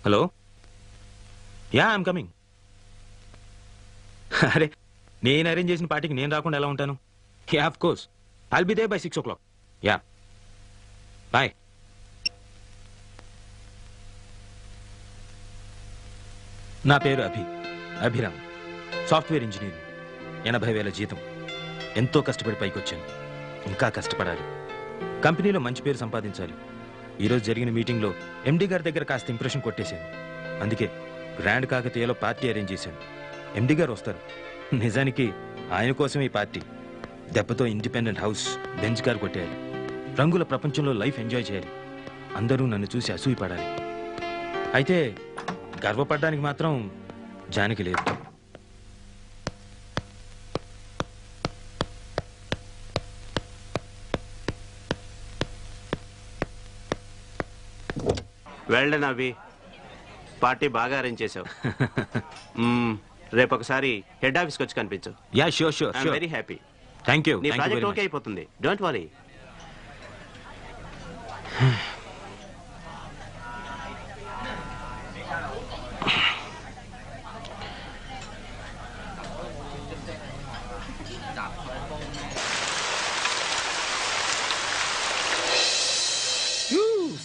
Hello yeah I'm coming. అరే నేను arrange చేసిన పార్టీకి నేను రాకుండా ఎలా ఉంటాను? Yeah of course I'll be there by 6 o'clock. Yeah bye. నా పేరు అభిరామ్, సాఫ్ట్వేర్ ఇంజనీర్. 80,000 జీతం. ఎంతో కష్టపడి పైకి వచ్చాను. ఇంకా కష్టపడాలి. కంపెనీలో మంచి పేరు సంపాదించాలి. ఈరోజు జరిగిన మీటింగ్లో ఎండీ గారి దగ్గర కాస్త ఇంప్రెషన్ కొట్టేశాను. అందుకే గ్రాండ్ కాకతీయలో పార్టీ అరేంజ్ చేశాను. ఎండీ గారు వస్తారు. నిజానికి ఆయన కోసం ఈ పార్టీ. దెబ్బతో ఇండిపెండెంట్ హౌస్ బెంచ్ కారు కొట్టేయాలి. రంగుల ప్రపంచంలో లైఫ్ ఎంజాయ్ చేయాలి. అందరూ నన్ను చూసి అసూయపడాలి. అయితే గర్వపడడానికి మాత్రం జానికి లేదు. వెల్డన్ అవి, పార్టీ బాగా అరేంజ్ చేసావు. రేపు ఒకసారి హెడ్ ఆఫీస్కి వచ్చి కనిపించు. Yeah sure sure sure. Very happy. Thank you. నీ ప్రాజెక్ట్ ఓకే అయిపోతుంది. Don't worry.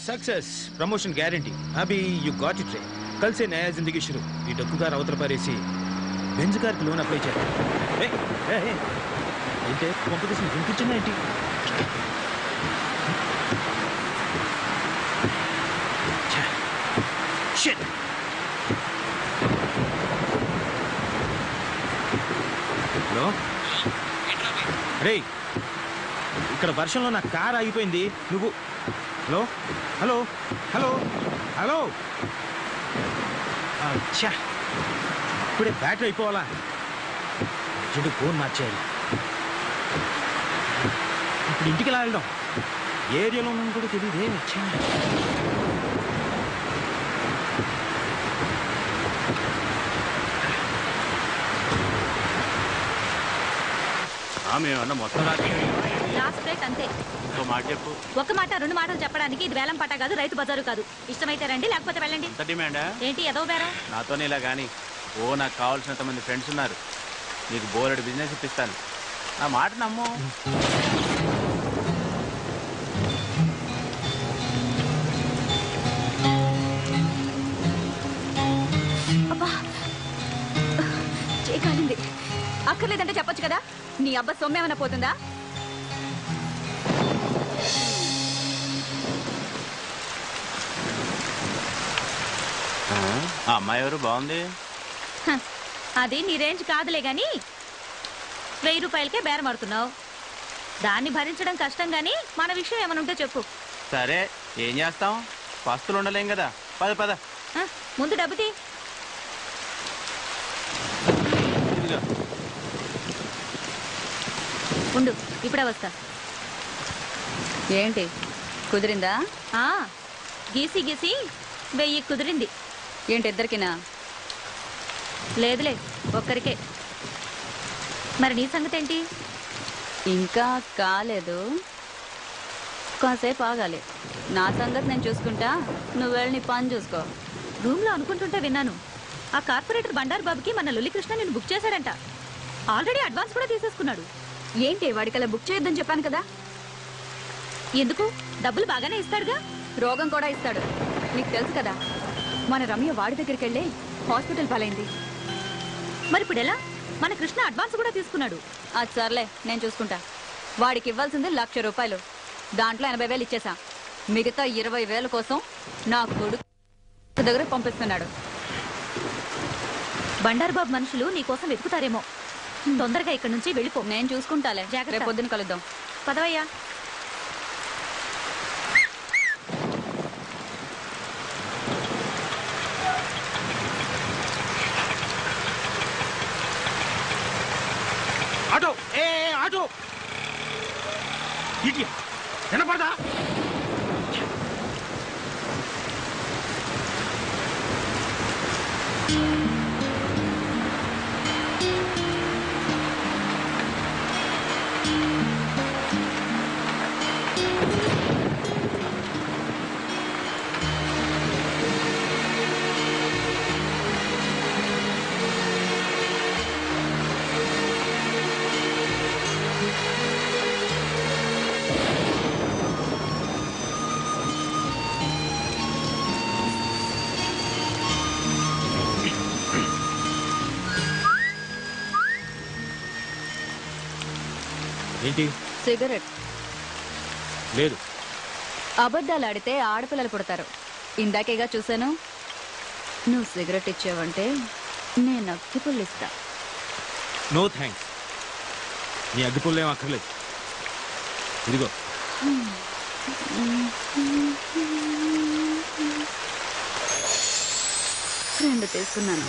Success promotion guarantee. अभी यू गॉट इट. कल से नया जिंदगी शुरू. ఈ డొక్కుగారు అవతల పారేసి బెంజ్ కార్కి లోన్ అప్లై చేయాలి. ఏంటే కాంపిటీషన్ వినిపించిందా ఏంటి? షిట్. హలో రే, ఇక్కడ వర్షంలో నా కార్ ఆగిపోయింది. నువ్వు హలో హలో హలో హలో. అచ్చా, ఇప్పుడే బ్యాటరీ అయిపోవాలా? చెడు ఫోన్ మార్చేయాలి. ఇప్పుడు ఇంటికి ఎలా వెళ్ళడం? ఏరియాలో ఉన్నాను కూడా తెలియదే. మేమన్నా మొత్తం లాస్ట్ రేట్ అంతే. మాట చెప్పు. ఒక మాట రెండు మాటలు చెప్పడానికి ఇది వేలం పాట కాదు, రైతు బజారు కాదు. ఇష్టమైతే రండి, లేకపోతే వెళ్ళండి. డిమాండా ఏంటి ఎదో బేరం? నాతోనే ఇలా కానీ నాకు కావాల్సినంత మంది ఫ్రెండ్స్ ఉన్నారు. నీకు బోలెడు బిజినెస్ ఇప్పిస్తాను. నా మాట నమ్ము. అబ్బా చేయకాలింది. అక్కర్లేదంటే చెప్పొచ్చు కదా. నీ అబ్బా సొమ్మేమన్నా పోతుందా? ఆ అమ్మాయి ఎవరు? బాగుంది. అది నీ రేంజ్ కాదులే గాని 1000 రూపాయలకే బేరం ఆడుతున్నావు. దాన్ని భరించడం కష్టం గాని మన విషయం ఏమైనా ఉంటే చెప్పు. సరే ఏం చేస్తాం, పస్తులు ఉండలేం కదా. పద పద. ముందు డబ్బు తీ. ఉండు, ఇప్పుడే వస్తా. ఏంటి కుదిరిందా? గీసి గీసి 1000 కుదిరింది. ఏంటి ఇద్దరికినా? లేదులే, ఒక్కరికే. మరి నీ సంగతి ఏంటి? ఇంకా కాలేదు, కాసేపు ఆగాలి. నా సంగతి నేను చూసుకుంటా, నువ్వు వెళ్ళి నీ పని చూసుకో. రూమ్లో అనుకుంటుంటే విన్నాను, ఆ కార్పొరేటర్ బండారు బాబుకి మన లొల్లికృష్ణ నేను బుక్ చేశాడంట. ఆల్రెడీ అడ్వాన్స్ కూడా తీసేసుకున్నాడు. ఏంటి వాడికలా బుక్ చేయొద్దని చెప్పాను కదా. ఎందుకు? డబ్బులు బాగానే ఇస్తాడుగా. రోగం కూడా ఇస్తాడు. నీకు తెలుసు కదా, మన రమ్య వాడి దగ్గరికి వెళ్ళి హాస్పిటల్ పాలైంది. మరి ఇప్పుడు ఎలా? మన కృష్ణ అడ్వాన్స్ కూడా తీసుకున్నాడు. అది సర్లే, నేను చూసుకుంటా. వాడికి ఇవ్వాల్సింది 1,00,000 రూపాయలు. దాంట్లో 80,000 ఇచ్చేసా. మిగతా 20,000 కోసం నా కొడుకు దగ్గర పంపిస్తున్నాడు. బండారు బాబు మనుషులు నీకోసం వెతుకుతారేమో. తొందరగా ఇక్కడి నుంచి వెళ్ళిపో. నేను చూసుకుంటాలే. రేపు పొద్దున కలుద్దాం. పదవయ్యా. ఆటో ఆటో వినపడదా? ఏంటి? సిగరెట్. లేదు. అబద్ధాలు ఆడితే ఆడపిల్లలు పుడతారు. ఇందాకేగా చూశాను. నువ్వు సిగరెట్ ఇచ్చావంటే నేను అగ్గిపుల్లు ఇస్తా. No thanks. నీ అగ్గిపుల్లు ఏం అక్కర్లేదు. ఇదిగో. రెండు తీసుకున్నాను.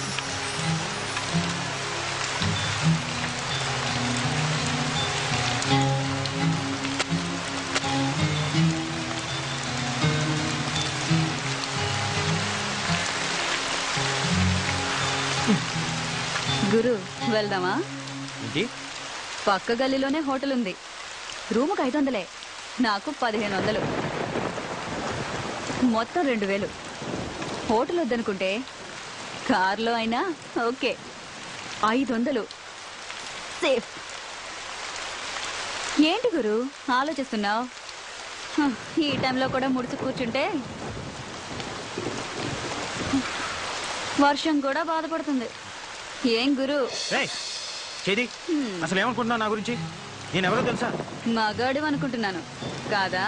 గురు వెళ్దామా? ఏంటి? పక్క గల్లీలోనే హోటల్ ఉంది. రూముకు 500, నాకు 1500, మొత్తం 2000. హోటల్ వద్దనుకుంటే కార్లో అయినా ఓకే. 500 సేఫ్. ఏంటి గురు ఆలోచిస్తున్నావు? ఈ టైంలో కూడా ముడుచు కూర్చుంటే వర్షం కూడా బాధపడుతుంది. ఏం గురు? చేది అసలు ఏమనుకుంటున్నావు నా గురించి? నేను ఎవరో తెలుసా? మగాడు అనుకుంటున్నాను కాదా?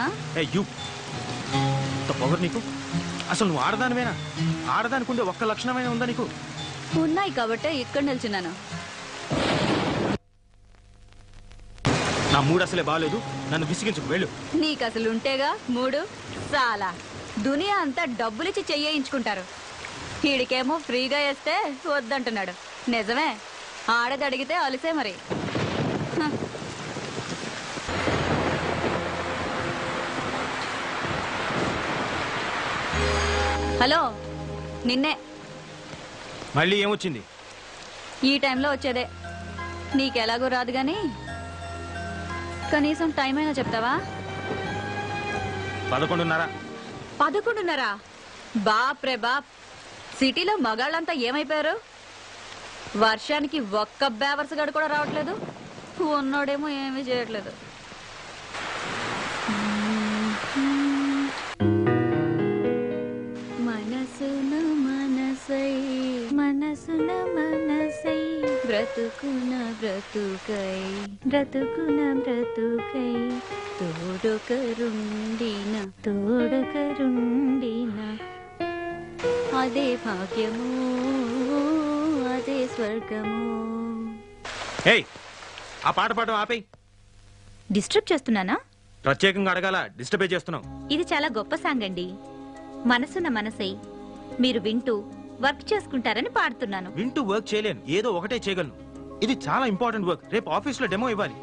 పొగరు నీకు. అసలు నువ్వు ఆడదానివేనా? ఆడదానికుండే ఒక్క లక్షణమైన ఉందా నీకు? ఉన్నాయి కాబట్టే ఇక్కడ నిల్చున్నాను. నా మూడు అసలే బాగాలేదు. నన్ను విసిగించుకు వెళ్ళు. నీకు అసలు ఉంటేగా మూడు. చాలా దునియా అంతా డబ్బులిచ్చి చెయ్యించుకుంటారు. వీడికేమో ఫ్రీగా వేస్తే వద్దంటున్నాడు. నిజమే, ఆడది అడిగితే అలిసే మరి. హలో, నిన్నే. మళ్ళీ ఏమొచ్చింది? ఈ టైంలో వచ్చేదే. నీకెలాగో రాదు గాని కనీసం టైం అయినా చెప్తావా? 11:30. 11:30? బాప్ రే బాప్. సిటీలో మగాళ్ళంతా ఏమైపోయారు? వర్షానికి ఒక్క బేవర్స్ గడు కూడా రావట్లేదు. ఉన్నోడేమో ఏమీ చేయట్లేదు. మనసున మనసై మనసున మనసై బ్రతుకున బ్రతుకై బ్రతుకున బ్రతుకై తోడొకరుండిన తోడొకరుండిన అదే భాగ్యము అదే స్వర్గము. ఏయ్, ఆ పాట పాడడం ఆపేయ్. డిస్టర్బ్ చేస్తున్నానా? ప్రత్యేకంగా అడగాల? డిస్టర్బే చేస్తున్నావు. ఇది చాలా గొప్ప సాంగ్ అండి. మనసున్న మనసై మీరు వింటూ వర్క్ చేసుకుంటారని పాడుతున్నాను. వింటూ వర్క్ చేయలేను, ఏదో ఒకటే చేయగలను. ఇది చాలా ఇంపార్టెంట్ వర్క్. రేపు ఆఫీస్లో డెమో ఇవ్వాలి.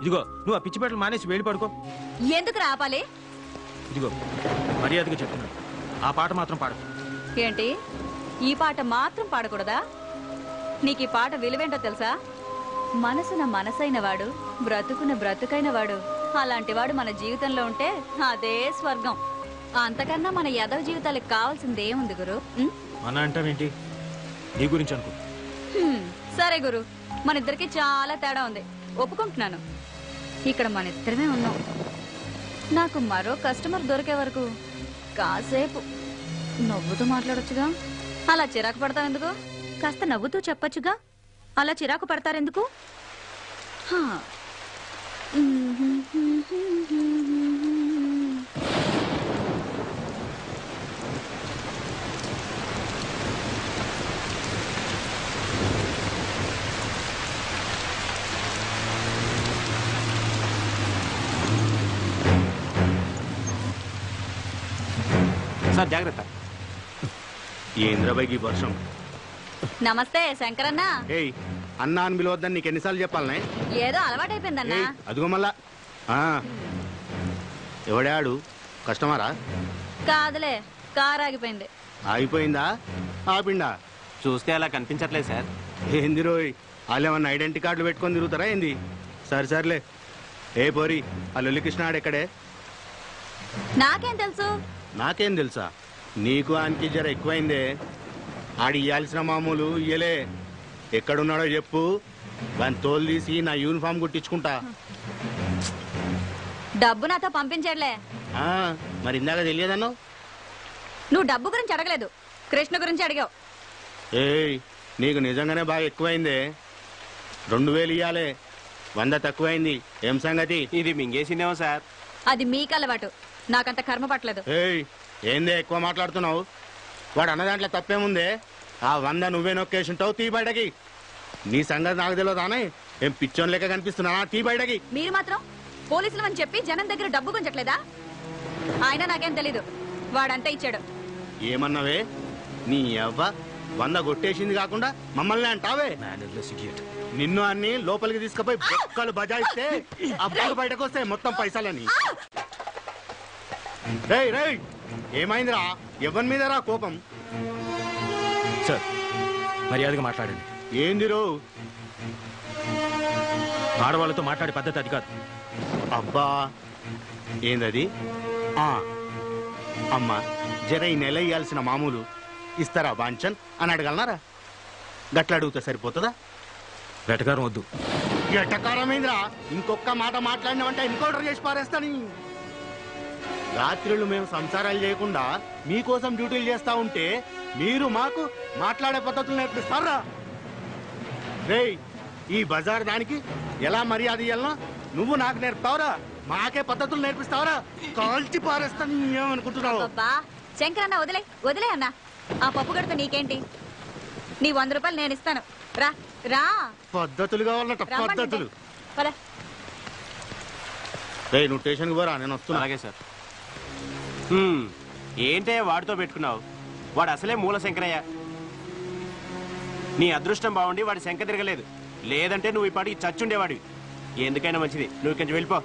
ఇదిగో, నువ్వు ఆ పిచ్చిపేటలు మానేసి వేడి పడుకో. ఎందుకు రాపాలి? ఇదిగో, మర్యాదగా చెప్తున్నాను, ఆ పాట మాత్రం పాడు. ఏంటి, ఈ పాట మాత్రం పాడకూడదా? నీకు ఈ పాట విలువేంటో తెలుసా? మనసున మనసైన వాడు, బ్రతుకున బ్రతుకైన వాడు, అలాంటి వాడు మన జీవితంలో ఉంటే అదే స్వర్గం. అంతకన్నా మన యదవ జీవితాలకు కావాల్సింది ఏముంది గురు? మన అంటావేంటి? నీ గురించి అనుకో. సరే గురు, మన ఇద్దరికి చాలా తేడా ఉంది, ఒప్పుకుంటున్నాను. ఇక్కడ మన ఇద్దరమే ఉన్నాం. నాకు మరో కస్టమర్ దొరికే వరకు కాసేపు నవ్వుతూ మాట్లాడొచ్చుగా. అలా చిరాకు పడతావు ఎందుకు? కాస్త నవ్వుతూ చెప్పొచ్చుగా. అలా చిరాకు పడతారెందుకు? సార్ జాగ్రత్త. ఏంద్రబాయికి వర్షం. నమస్తే శంకరన్న. ఏయ్, అన్నా అని పిలవద్దని నీకు ఎన్నిసార్లు చెప్పాలనే? ఏదో అలవాటైపోయిందన్నా. అదిగో మళ్ళా. ఎవడాడు? కస్టమరా? కాదులే, కారు ఆగిపోయింది. ఆగిపోయిందా? ఆపిండా? చూస్తే అలా కనిపించట్లేదు సార్. ఏంది రోయ్, వాళ్ళు ఏమన్నా ఐడెంటిటీ కార్డులు పెట్టుకొని తిరుగుతారా ఏంది? సర్లే. ఏ పోరి, ఆ లొల్లికృష్ణ ఆడెక్కడే? నాకేం తెలుసు? నాకేం తెలుసా? నీకు ఆయనకి జర ఎక్కువైందే. ఆడి ఇయ్యాల్సిన మామూలు ఇయ్యలే. ఎక్కడున్నాడో చెప్పు, దాన్ని తోలు తీసి నా యూనిఫామ్ కుట్టించుకుంటా. డబ్బు నాతో పంపించట్లే. మరి ఇందాక తెలియదన్నావు? నువ్వు డబ్బు గురించి అడగలేదు, కృష్ణ గురించి అడిగావు. ఏయ్, నీకు నిజంగానే బాగా ఎక్కువైందే. 2000 ఇయ్యాలే. 100 తక్కువైంది. ఏం సంగతి? ఇది మింగేసిందేమో సార్. అది మీకు అలవాటు, నాకంత కర్మ పట్టలేదు. ఏయ్, ఏందే ఎక్కువ మాట్లాడుతున్నావు? వాడు అన్న దాంట్లో తప్పేముందే? ఆ 100 నువ్వే నొక్కేసింటావు. తీ బయటకి. నీ సంగతి నాకు తెలియదానే? ఏం పిచ్చోన్ లెక్క కనిపిస్తున్నానా? తీ బయటకి. మీరు మాత్రం పోలీసులు అని చెప్పి జనం దగ్గర డబ్బు గుంజట్లేదా? ఆయన నాకేం తెలీదు, వాడంతా ఇచ్చాడు. ఏమన్నావే? నీ అవ్వ 100 కొట్టేసింది కాకుండా మమ్మల్ని అంటావే? Mannerless idiot. నిన్ను అన్ని లోపలికి తీసుకుపోయి బొక్కలు బజాయిస్తే అప్పుడు బయటకు వస్తాయి మొత్తం పైసలని. రేయ్ రేయ్, ఏమైందిరా? ఎవరి మీదరా కోపం? సార్, మర్యాదగా మాట్లాడండి. ఏందిరో? ఆడవాళ్ళతో మాట్లాడే పద్ధతి అది కాదు. అబ్బా, ఏందది? అమ్మా, జర ఈ నెల ఇయ్యాల్సిన మామూలు ఇస్తారా బాంచన్ అని అడగలనారా? గట్ల అడిగితే సరిపోతుందా? వెటకారం వద్దు. ఎట్టకారమైందిరా? ఇంకొక మాట మాట్లాడినామంటే ఎన్కౌంటర్ చేసి పారేస్తాని. రాత్రులు మేము సంసారాలు చేయకుండా మీకోసం డ్యూటీలు చేస్తా ఉంటే మీరు మాకు మాట్లాడే పద్ధతులు నేర్పిస్తారా? రేయ్, ఈ బజార్ దానికి ఎలా మర్యాద ఇయ్యాలనో నువ్వు నాకు నేర్పుతావురా? మాకే పద్ధతులు నేర్పిస్తావరా? కాల్చి పారేస్తాను. ఏమనుకుంటున్నావు? అబ్బా శంకరన్న, వదిలే వదిలే అన్న. ఆ పప్పు గడత నీకేంటి? నీ 100 రూపాయలు నేను ఇస్తాను. రా రా. పద్ధతులు కావాలట, పద్ధతులు. పద. రేయ్, నువ్వు స్టేషన్కి పోరా, నేను వస్తున్నా. అలాగే సార్. ఏంటే వాడితో పెట్టుకున్నావు? వాడు అసలే మూల శంకరయ్య. నీ అదృష్టం బాగుండి వాడి శంక తిరగలేదు, లేదంటే నువ్వు ఈ పాటికి చచ్చుండేవాడివి. ఎందుకైనా మంచిది, నువ్వు ఇక్కడి నుంచి వెళ్ళిపో.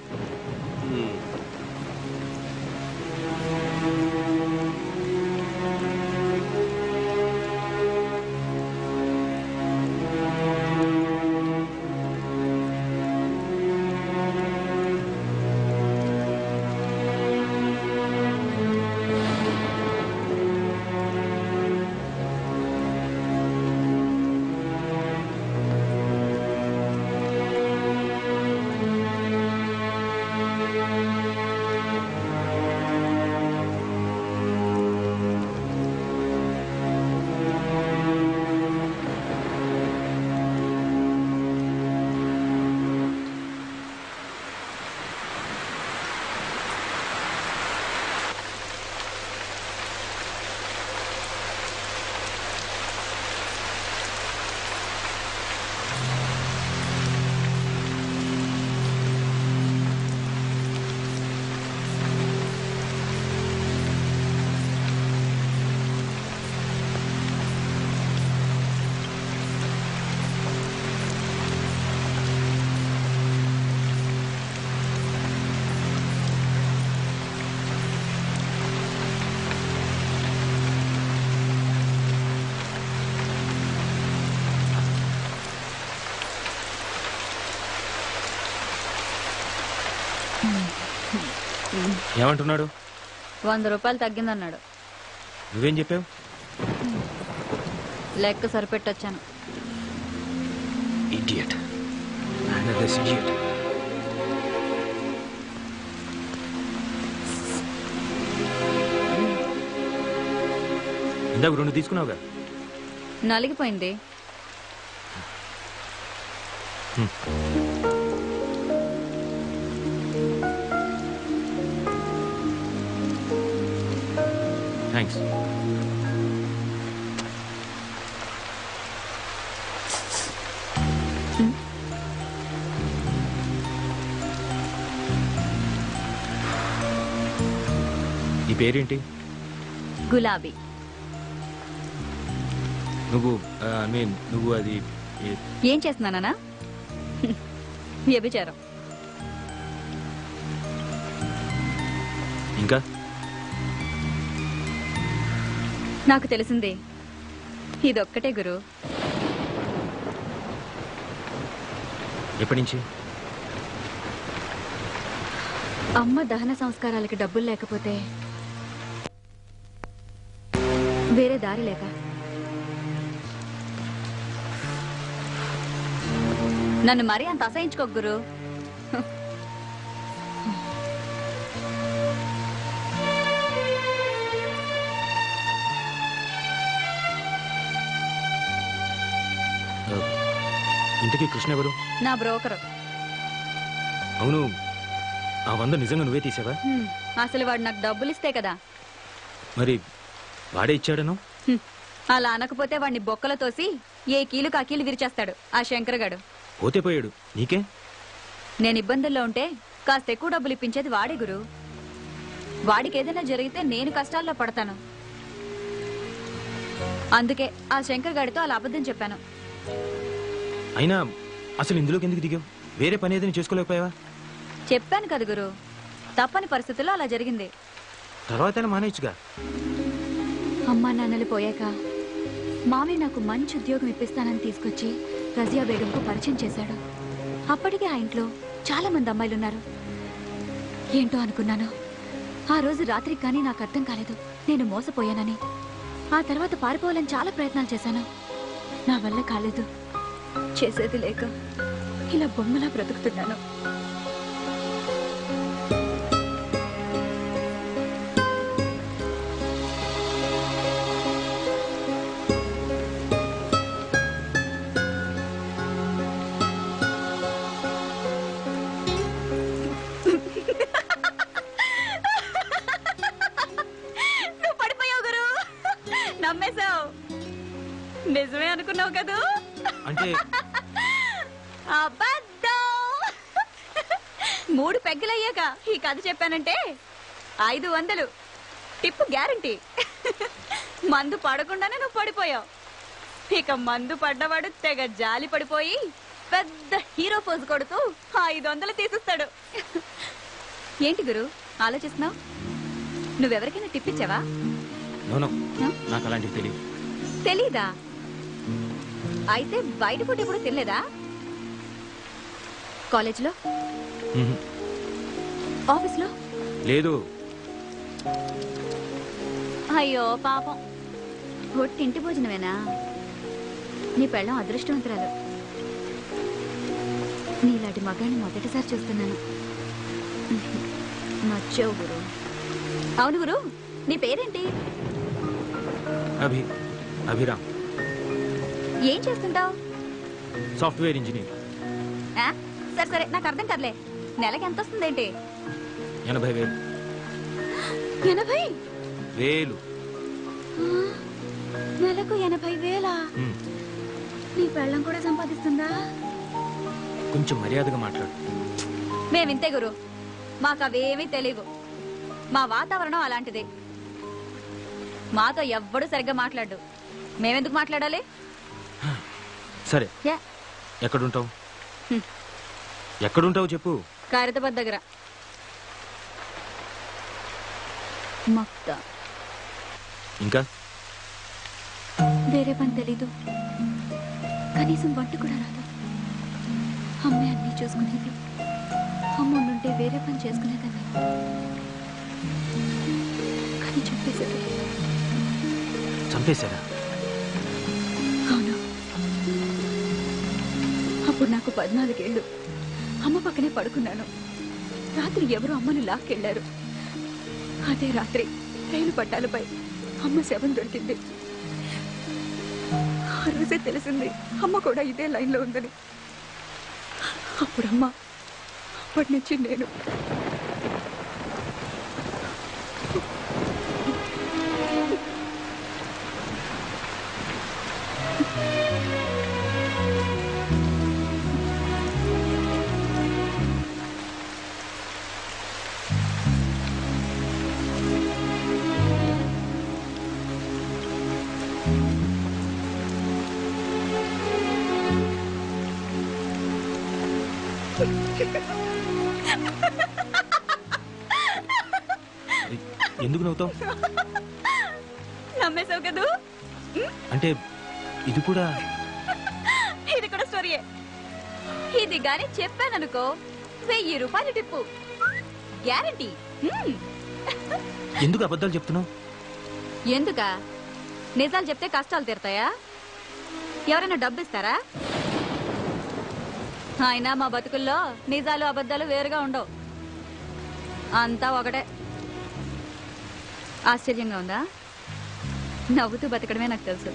ఏమంటున్నాడు? 100 రూపాయలు తగ్గిందన్నాడు. నువ్వేం చెప్పావు? లెక్క సరిపెట్టొచ్చాను. ఇడియట్. Mannerless idiot. ఇందాక 2 తీసుకున్నావుగా. నలిగిపోయింది. థ్యాంక్స్. నీ పేరేంటి? గులాబీ. నువ్వు అది ఏం చేస్తున్నానా? వ్యభిచారం. ఇంకా నాకు తెలిసింది ఇదొక్కటే గురు. ఎప్పటి నుంచి? అమ్మ దహన సంస్కారాలకి డబ్బులు లేకపోతే వేరే దారి లేక నన్ను మరీ అంత అసహించుకో గురు. ఇంతకీ కృష్ణ ఎవరు? నా బ్రోకరు. అవును, ఆ 100 నిజంగా నువ్వే తీసావా? అసలు వాడు నాకు డబ్బులు ఇస్తే కదా. మరి వాడే ఇచ్చాడను? అలా అనకపోతే వాడిని బొక్కలు తోసి ఏ కీలుకు ఆ కీలు విరిచేస్తాడు ఆ శంకరగాడు. పోతే పోయాడు, నీకే. నేను ఇబ్బందుల్లో ఉంటే కాస్త ఎక్కువ డబ్బులు ఇప్పించేది వాడే గురు. వాడికి ఏదైనా జరిగితే నేను కష్టాల్లో పడతాను. అందుకే ఆ శంకర్ గాడితో అలా అబద్ధం చెప్పాను. అయినా అసలు ఇందులోకి ఎందుకు దిగావు? వేరే పని ఏదైనా చేసుకోలేకపోయావా? చెప్పాను కదా గురు, తప్పని పరిస్థితుల్లో అలా జరిగింది. తర్వాత మానేయచ్చుగా. అమ్మా నాన్నలు పోయాక మామయ్య నాకు మంచి ఉద్యోగం ఇప్పిస్తానని తీసుకొచ్చి రజియా బేగంకు పరిచయం చేశాడు. అప్పటికే ఆ ఇంట్లో చాలా మంది అమ్మాయిలున్నారు. ఏంటో అనుకున్నాను. ఆ రోజు రాత్రికి కానీ నాకు అర్థం కాలేదు నేను మోసపోయానని. ఆ తర్వాత పారిపోవాలని చాలా ప్రయత్నాలు చేశాను. నా వల్ల కాలేదు. చేసేది లేక ఇలా బొమ్మలా బ్రతుకుతున్నాను. నువ్వు పడిపోయావు గురు, నమ్మేశావు. నిజమే అనుకున్నావు కదూ? అంటే అబద్ధం. 3 పెగ్గులయ్యాక ఈ కథ చెప్పానంటే 500 టిప్పు గ్యారంటీ. మందు పడకుండానే నువ్వు పడిపోయావు. ఇక మందు పడ్డవాడు తెగ జాలి పడిపోయి పెద్ద హీరో పోజు కొడుతూ 500 తీసిస్తాడు. ఏంటి గురు ఆలోచిస్తున్నావు? నువ్వెవరికైనా టిప్ ఇచ్చావా? నో, నాకు అలాంటివి తెలియదు. తెలీదా? అయితే బయట ఫుడ్ ఎప్పుడు తినలేదా? కాలేజ్లో, మ్మ్. ఆఫీస్లో? లేదు. అయ్యో పాపం, ఒట్టింటి భోజనమేనా? నీ పెళ్ళం అదృష్టవంతురాలు. నీలాంటి మగాన్ని మొదటిసారి చూస్తున్నాను. నచ్చావు గురు. అవును గురు, నీ పేరేంటి? అభిరామ్. ఏం చేస్తుంటావు? Software engineer. సరే సరే, నాకు అర్థం కదలే. నెలకి ఎంత వస్తుందేంటి? 80,000. 80,000? నెలకు 80,000? మ్మ్. నీ పెళ్ళం కూడా సంపాదిస్తుందా? కొంచెం మర్యాదగా మాట్లాడు. మేమింతే గురు, మాకు అవేమీ తెలియవు. మా వాతావరణం అలాంటిదే. మాతో ఎవ్వడు సరిగ్గా మాట్లాడు. మేమెందుకు మాట్లాడాలి? సరే, యా, ఎక్కడుంటావు? హ్మ్. ఎక్కడుంటావు చెప్పు. ఖైరతాబాద్ దగ్గర. మక్తా. ఇంకా వేరే పని తెలీదు, కనీసం వంట కూడా రాదు. అమ్మే అన్నీ చూసుకునేది. అమ్మ ఉండుంటే వేరే పని చేసుకునేదాన్ని. కానీ చెప్పేసేది. చంపేశారా? అవును. అప్పుడు నాకు 14 ఏళ్ళు. అమ్మ పక్కనే పడుకున్నాను. రాత్రి ఎవరో అమ్మను లాక్కెళ్లారు. అదే రాత్రి రైలు పట్టాలపై అమ్మ శవం దొరికింది. ఆ రోజే తెలిసింది అమ్మ కూడా ఇదే లైన్లో ఉందని. అప్పుడమ్మ, అప్పటి నుంచి నేను. ఎందుకు నవ్వుతావు? నమ్మేశావు కదూ? అంటే ఇది కూడా స్టోరీయే. ఇది గాని చెప్పాననుకో 1000 రూపాయలు టిప్పు గ్యారంటీ. ఎందుకు అబద్ధాలు చెప్తున్నావు? ఎందుకా? నిజాలు చెప్తే కష్టాలు తీరతాయా? ఎవరైనా డబ్బు ఇస్తారా? అయినా మా బతుకుల్లో నిజాలు అబద్ధాలు వేరుగా ఉండవు, అంతా ఒకటే. ఆశ్చర్యంగా ఉందా? నవ్వుతూ బతకడమే నాకు తెలుసు.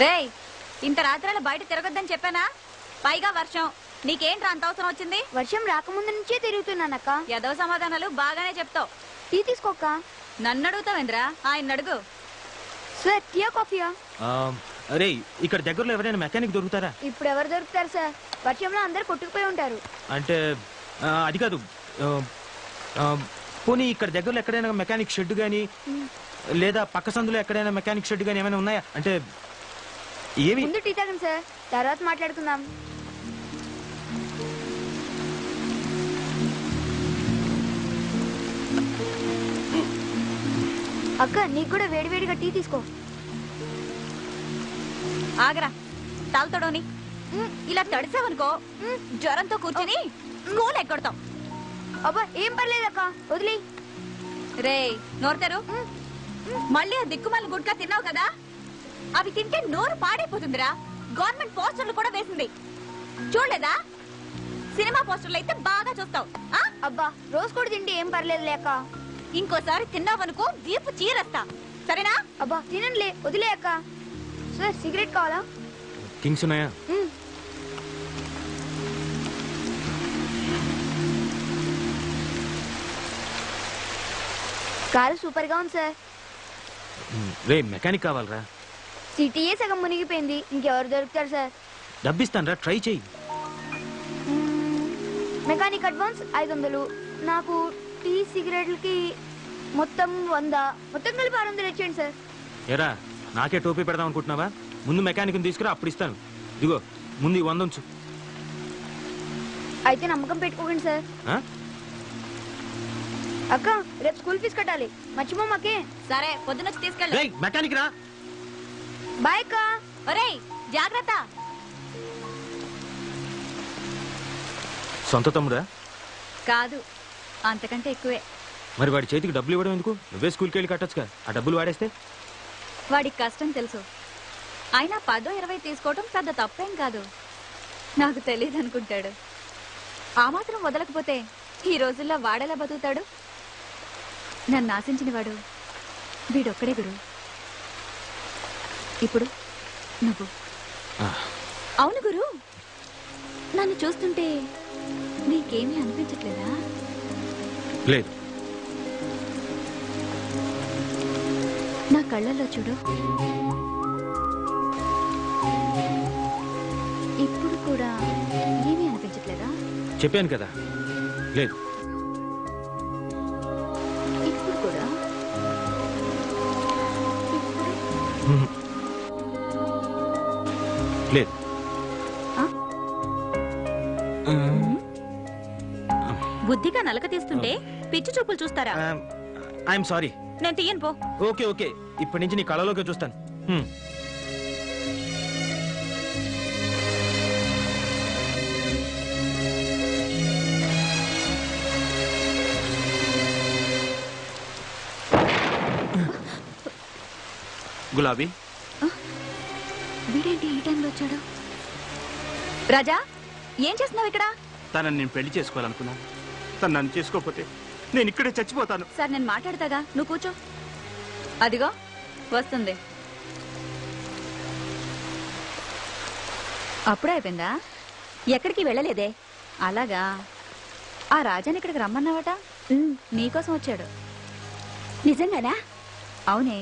రేయ్, ఇంత రాత్రాలు బయట తిరగొద్దని చెప్పానా? పైగా వర్షం. నీకేంట్రా అంత అవసరం వచ్చింది? వర్షం రాకముందు నుంచే తిరుగుతున్నానక్క. ఏదో సమాధానాలు బాగానే చెప్తావు. టీ తీసుకోక్క. నన్ను అడుగుతావేంద్రా? ఆయన అడుగు. సార్ టీయా కాఫీయా? అరే, ఇక్కడ దగ్గరలో ఎవరైనా మెకానిక్ దొరుకుతారా? ఇప్పుడు ఎవరు దొరుకుతారు సార్? వర్షంలో అందరు కొట్టుకుపోయి ఉంటారు. అంటే అది కాదు. పోనీ ఇక్కడ దగ్గరలో ఎక్కడైనా మెకానిక్ షెడ్ గానీ లేదా పక్క సందులో ఎక్కడైనా మెకానిక్ షెడ్ గానీ ఏమైనా ఉన్నాయా? అంటే ఏమి? ముందు టీ తాగండి సార్, తర్వాత మాట్లాడుకుందాం. అక్క, నీకు కూడా వేడివేడిగా టీ తీసుకో. ఆగరా, తాగుతాడోని. ఇలా తడిసావనుకో జ్వరంతో కూర్చుని స్కూల్ ఎక్కొడతాం. అబ్బా, ఏం పర్లేదక్క, వదిలే. రేయ్, నోరుతారు. మళ్ళీ ఆ దిక్కుమాల గుడ్కా తిన్నావు కదా, అవి తింటే నోరు పాడైపోతుందిరా. గవర్నమెంట్ పోస్టర్లు కూడా వేసింది, చూడలేదా? సినిమా పోస్టర్లు అయితే బాగా చూస్తావు. అబ్బా, రోజు కూడా తింటే ఏం పర్లేదు లేక. ఇంకోసారి తిన్నావనుకో వీపు చీరేస్తా, సరేనా? అబ్బా, తినండిలే, వదిలే అక్క. సార్, సిగరెట్ కావాలా? థింగ్స్ ఉన్నాయా? కారు సూపర్ గా ఉంది సార్. రే, మెకానిక్ కావాలరా? సిటీయే సగం మునిగిపోయింది, ఇంకెవరు దొరుకుతారు సార్? డబ్బిస్తాను రా, ట్రై చెయ్యి. మెకానిక్ అడ్వాన్స్ 500, నాకు టీ సిగరెట్లకి మొత్తం 100, మొత్తం కలిపి 600 ఇచ్చేయండి సార్. ఎరా, నాకే టోపీ పెడదాం అనుకుంటున్నావా? ముందు మెకానిక్ తీసుకురా, అప్పుడు ఇస్తాను. ఇదిగో ముందు 100 ఉంచు. అయితే నమ్మకం పెట్టుకోకండి సార్. అక్క, రేపు స్కూల్ ఫీజు కట్టాలి, మర్చిపోమాకే. సరే, పొద్దునొచ్చి తీసుకెళ్ళు. మెకానిక్ రా. బాయ్ అక్క. ఒరేయ్, జాగ్రత్త. సొంత తమ్ముడా? కాదు, అంతకంటే ఎక్కువే. మరి వాడి చేతికి డబ్బులు ఇవ్వడం ఎందుకు? నువ్వే స్కూల్కి వెళ్ళి కట్టొచ్చుగా. ఆ డబ్బులు వాడేస్తే వాడికి కష్టం తెలుసు. అయినా 10-20 తీసుకోవటం పెద్ద తప్పేం కాదు. నాకు తెలియదు అనుకుంటాడు. ఆ మాత్రం వదలకపోతే ఈ రోజుల్లో వాడేలా బతుకుతాడు? నన్ను ఆశించిన వాడు వీడొక్కడే గురు. ఇప్పుడు నువ్వు. అవును గురు, నన్ను చూస్తుంటే నీకేమీ అనిపించట్లేదా? లేదు. నా కళ్ళల్లో చూడు. ఇప్పుడు కూడా ఏమీ అనిపించట్లేదా? చెప్పాను కదా, లేదు. ఇప్పుడు కూడా? లేదు. బుద్ధిగా నలక తీస్తుంటే పిచ్చి చూపులు చూస్తారా? I'm sorry. నేను తీయను పో. ఓకే ఓకే, ఇప్పటి నుంచి నీ కళలోకి చూస్తాను. గులాబీ, వీడేంటి ఈ టైంలో వచ్చాడు? రాజా, ఏం చేస్తున్నావు ఇక్కడ? తనని నేను పెళ్లి చేసుకోవాలనుకున్నాను. తను నన్ను చేసుకోకపోతే నేను ఇక్కడే చచ్చిపోతాను. సార్, నేను మాట్లాడతాగా, నువ్వు కూర్చో. అదిగో వస్తుంది. అప్పుడే అయిపోయిందా? ఎక్కడికి వెళ్ళలేదే. అలాగా, ఆ రాజాని ఇక్కడికి రమ్మన్నావట. నీకోసం వచ్చాడు. నిజంగానా? అవునే,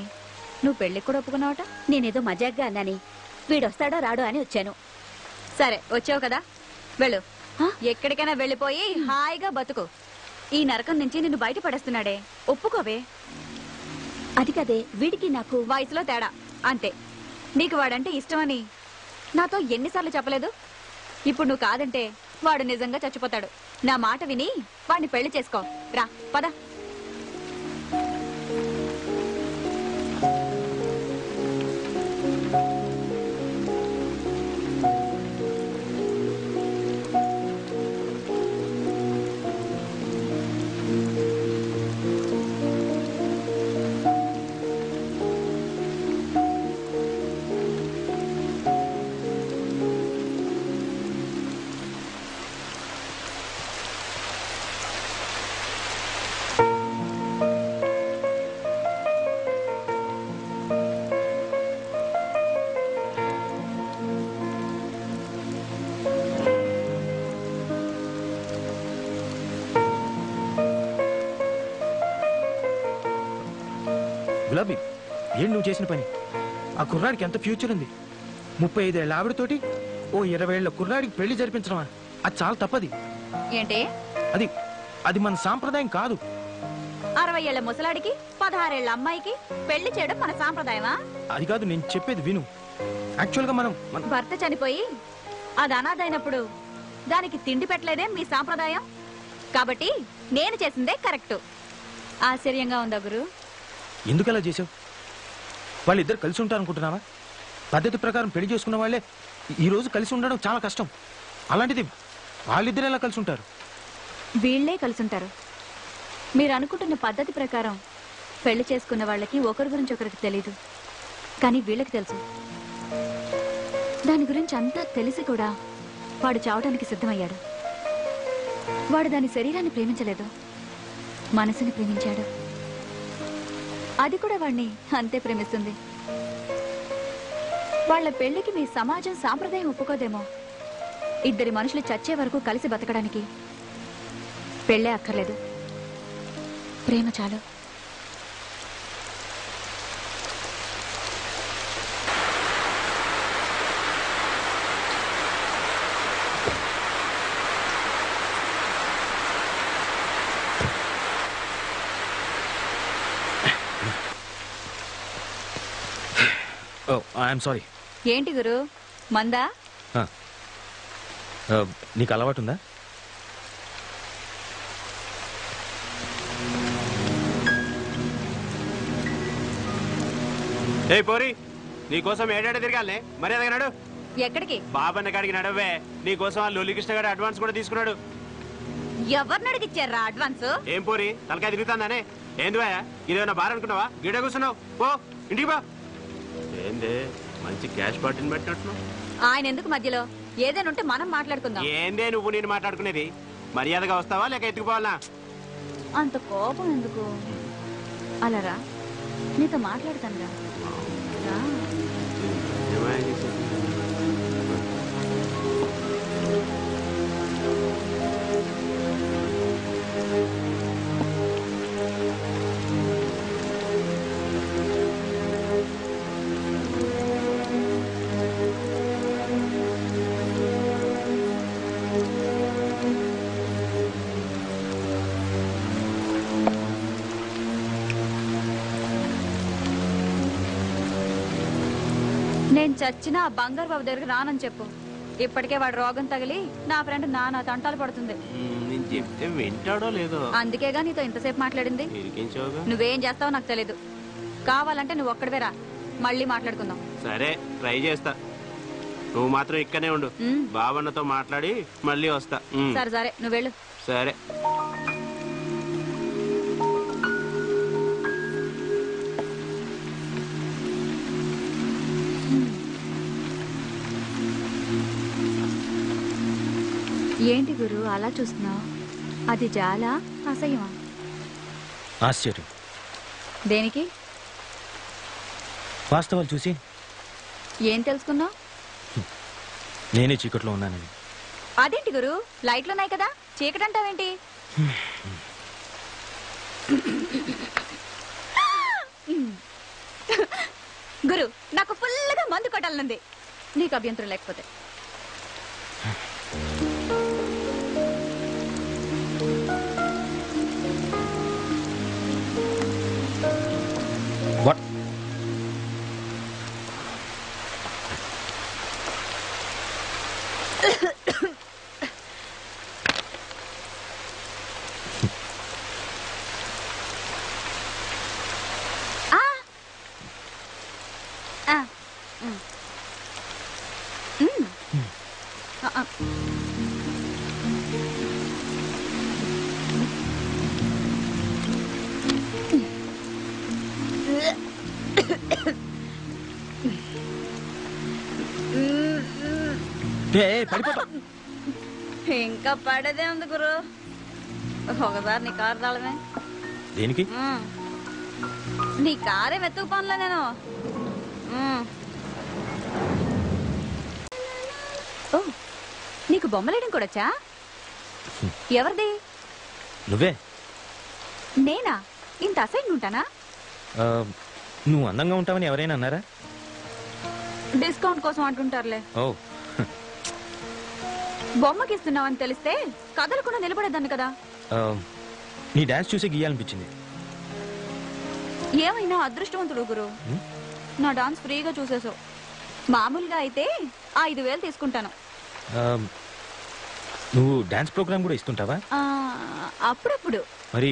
నువ్వు పెళ్ళికి కూడా ఒప్పుకున్నావట. నేనేదో మజాగ్గా అన్నాని, వీడొస్తాడో రాడో అని వచ్చాను. సరే, వచ్చావు కదా, వెళ్ళు. ఎక్కడికైనా వెళ్ళిపోయి హాయిగా బతుకు. ఈ నరకం నుంచి నిన్ను బయట పడేస్తున్నాడే, ఒప్పుకోవే. అది కదే, వీడికి నాకు వయసులో తేడా అంతే. నీకు వాడంటే ఇష్టమని నాతో ఎన్నిసార్లు చెప్పలేదు? ఇప్పుడు నువ్వు కాదంటే వాడు నిజంగా చచ్చిపోతాడు. నా మాట విని వాడిని పెళ్లి చేసుకో. రా, పద. గులాబీ ఏంటి నువ్వు చేసిన పని? ఆ కుర్రాడికి ఎంత ఫ్యూచర్ ఉంది. 35 ఏళ్ళ ఆవిడతోటి ఓ 20 ఏళ్ళ కుర్రాడికి పెళ్లి జరిపించడమా? అది చాలా తప్పది. ఏంటి? అది అది మన సాంప్రదాయం కాదు. 60 ఏళ్ల ముసలాడికి 16 ఏళ్ల అమ్మాయికి పెళ్లి చేయడం మన సాంప్రదాయమా? అది కాదు, నేను చెప్పేది విను. యాక్చువల్గా మనం భర్త చనిపోయి అది అనాథైనప్పుడు దానికి తిండి పెట్టలేదే మీ సాంప్రదాయం. కాబట్టి నేను చేసిందే కరెక్ట్. ఆశ్చర్యంగా ఉందా గురు? ఎందుకు అలా చేసావు? వాళ్ళిద్దరు కలిసి ఉంటారనుకుంటున్నావా? పద్ధతి ప్రకారం పెళ్లి చేసుకున్న వాళ్ళే ఈ రోజు కలిసి ఉండడం చాలా కష్టం. అలాంటిది వాళ్ళిద్దరు ఎలా కలిసి ఉంటారు? వీళ్లే కలిసి ఉంటారు. మీరు అనుకుంటున్న పద్ధతి ప్రకారం పెళ్లి చేసుకున్న వాళ్ళకి ఒకరి గురించి ఒకరికి తెలీదు, కానీ వీళ్ళకి తెలుసు. దాని గురించి అంతా తెలిసి కూడా వాడు చావడానికి సిద్ధమయ్యాడు. వాడు దాని శరీరాన్ని ప్రేమించలేదు, మనసుని ప్రేమించాడు. అది కూడా వాడిని అంతే ప్రేమిస్తుంది. వాళ్ళ పెళ్లికి మీ సమాజం సాంప్రదాయం ఒప్పుకోదేమో. ఇద్దరి మనుషులు చచ్చే వరకు కలిసి బతకడానికి పెళ్ళే అక్కర్లేదు, ప్రేమ చాలు. ఓ ఐఎమ్ సారీ. ఏంటి గురు, మందా? నీకు అలవాటు ఉందా? ఏ పోరి, నీకోసం ఏడాడ తిరగాలే, మర్యాదగా నడు. ఎక్కడికి? బాబన్న కాడికి నడవే. నీకోసం ఆ లొల్లికృష్ణ గారు అడ్వాన్స్ కూడా తీసుకున్నాడు. ఎవరిని అడిగిచ్చారా అడ్వాన్స్? ఏం పోరి, తలకాయ తిరుగుతుందానే? ఏందివా ఇదేమన్నా బార్ అనుకున్నావా? గిడ కూర్చున్నావు, పో ఇంటికి బా. ఏంది మంచి క్యాష్ బాటిల్ పెట్టినట్టున్నావు. ఆయన ఎందుకు మధ్యలో? ఏదైనా ఉంటే మనం మాట్లాడుకుందాం. ఏందే నువ్వు నేను మాట్లాడుకునేది? మర్యాదగా వస్తావా లేక ఎత్తుకుపోవాలా? అంత కోపం ఎందుకు? అలా రా, నీతో మాట్లాడతాను రా. నేను చచ్చినా ఆ బంగారు బాబు దగ్గరికి రానని చెప్పు. ఇప్పటికే వాడు రోగం తగిలి నా ఫ్రెండ్ నానా తంటాలు పడుతుంది. నేను చెప్తే వింటాడో లేదో, అందుకేగా నీతో ఇంతసేపు మాట్లాడింది. నువ్వేం చేస్తావో నాకు తెలీదు. కావాలంటే నువ్వు ఒక్కడివే రా, మళ్ళీ మాట్లాడుకుందాం. సరే ట్రై చేస్తా. నువ్వు మాత్రం ఇక్కడనే ఉండు. బావన్నతో మాట్లాడి మళ్ళీ వస్తా. సరే సరే, నువ్వు వెళ్ళు. సరే. ఏంటి గురు అలా చూస్తున్నావు? అది చాలా అసహ్యమా? ఆశ్చర్యం. దేనికి? వాస్తవాలు చూసి ఏం తెలుసుకున్నావు? నేనే చీకట్లో ఉన్నానని. అదేంటి గురు, లైట్లున్నాయి కదా, చీకటి అంటావేంటి? గురు, నాకు ఫుల్గా మందు కొట్టాలనుంది, నీకు అభ్యంతరం లేకపోతే. వాట్? పడిపోతా. ఇంకా పడేదే ఉంది గురు. ఒకసారి నీ కారు తాళమే. దేనికి? నీ కారే వెతుకు పనులే నేను. ఓ, నీకు బొమ్మలేయడం కూడొచ్చా? ఎవరిది? నువ్వే. నేనా? ఇంత అసహ్యంగా ఉంటానా? నువ్వు అందంగా ఉంటావని ఎవరైనా అన్నారా? డిస్కౌంట్ కోసం అంటుంటారులే. ఓ బొమ్మకి ఇస్తున్నావని తెలిస్తే కదలకుండా నిలబడేదాన్ని కదా. నీ డాన్స్ చూసి గీయాలనిపించింది. ఏమైనా అదృష్టవంతుడు గురు, నా డాన్స్ ఫ్రీగా చూసేసావు. మామూలుగా అయితే 5,000 తీసుకుంటాను. నువ్వు డాన్స్ ప్రోగ్రామ్ కూడా ఇస్తుంటావా? అప్పుడప్పుడు. మరి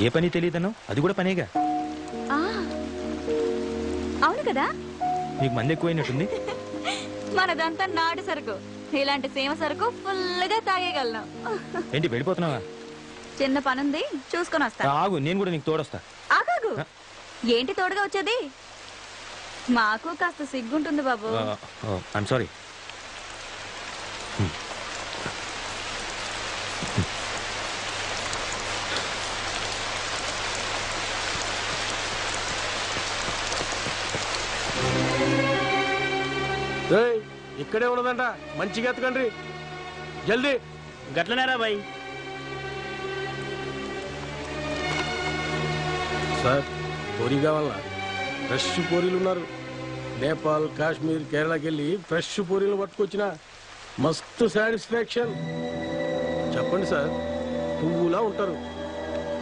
ఏ పని తెలియదనో అది కూడా పనేగా. అవును కదా. నీకు మంది ఎక్కువైనట్టుంది. మనదంతా నాటు సరుకు. ఇలాంటి సీమ సరుకు ఫుల్గా తాగేయగలను. ఏంటి వెళ్ళిపోతున్నావా? చిన్న పనుంది, చూసుకొని వస్తా. ఆగు, నేను కూడా నీకు తోడొస్తా. ఆగాగు. ఏంటి తోడుగా వచ్చేది? మాకు కాస్త సిగ్గుంటుంది బాబు. I'm sorry. ఇక్కడే ఉన్నదంట, మంచిగా ఎత్తకండి జల్దీ. గట్లనేరా బాయ్. సార్ పూరి కావాలా? ఫ్రెష్ పూరీలు ఉన్నారు. నేపాల్, కాశ్మీర్, కేరళకి వెళ్ళి ఫ్రెష్ పూరీలు పట్టుకొచ్చిన మస్తు సాటిస్ఫాక్షన్. చెప్పండి సార్, పువ్వులా ఉంటారు.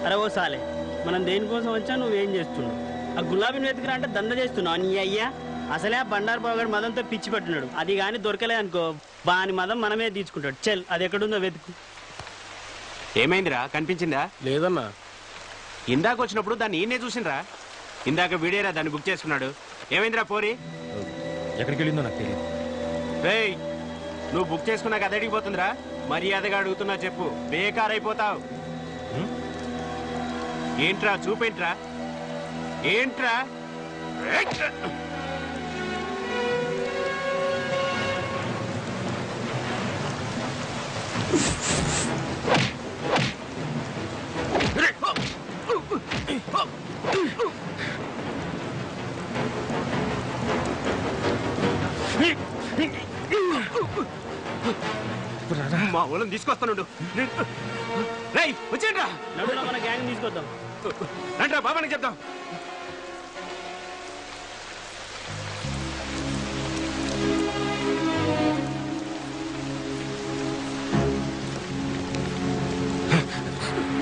అరే ఓ సాలే, మనం దేనికోసం వచ్చా నువ్వేం చేస్తున్నావు? ఆ గులాబీని వెతుకురా అంటే దండ చేస్తున్నావు నీ అయ్యా. అసలే ఆ బండారు బాగాడు మదంతో పిచ్చి పట్టున్నాడు. అది కానీ దొరకలే అనుకో, బాని మదం మనమే తీసుకుంటాడు. చెల్, అది ఎక్కడుందో వెతుకు. ఏమైందిరా, కనిపించిందా? లేదన్నా. ఇందాక వచ్చినప్పుడు దాన్ని ఈయనే చూసిండ్రా. ఇందాక వీడేరా దాన్ని బుక్ చేసుకున్నాడు. ఏమైందిరా పోరి? ఎక్కడికి వెళ్ళిందో నాకు తెలియదు. రేయ్, నువ్వు బుక్ చేసుకున్నాక అదడికి పోతుందిరా. మర్యాదగా అడుగుతున్నా చెప్పు, బేకార్ అయిపోతావు. ఏంట్రా చూపేంట్రా? ఏంట్రా? మా ఊళ్ళని తీసుకొస్తాను. రేయ్ వచ్చేయండి రా. నడులో మన గ్యాంగ్ తీసుకొద్దాం. రండ్రా బాబానికి చెప్తాం.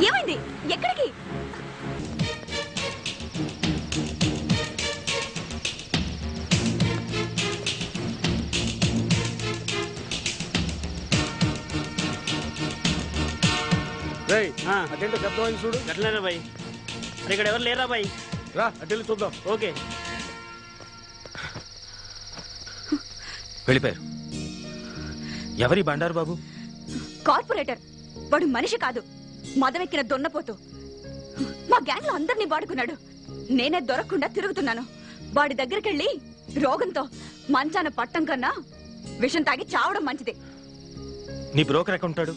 ఏమైంది? ఎక్కడికి? రేయ్, అటెంటో శబ్దం చూడు. గట్లనేరా బాయ్. అరే ఇక్కడ ఎవరు లేరా బాయ్? రా అటెండి చూద్దాం. ఓకే. వెళ్ళిపోయారు. ఎవరి బండారు బాబు? కార్పొరేటర్. వాడు మనిషి కాదు, మదవెక్కిన దొన్నపోతూ. మా గ్యాంగ్ లో అందరినీ వాడుకున్నాడు. నేనే దొరకకుండా తిరుగుతున్నాను. వాడి దగ్గరికెళ్ళి రోగంతో మంచాన పట్టం కన్నా విషం తాగి చావడం మంచిది. నీ బ్రోకర్ ఎక్కడ ఉంటాడు?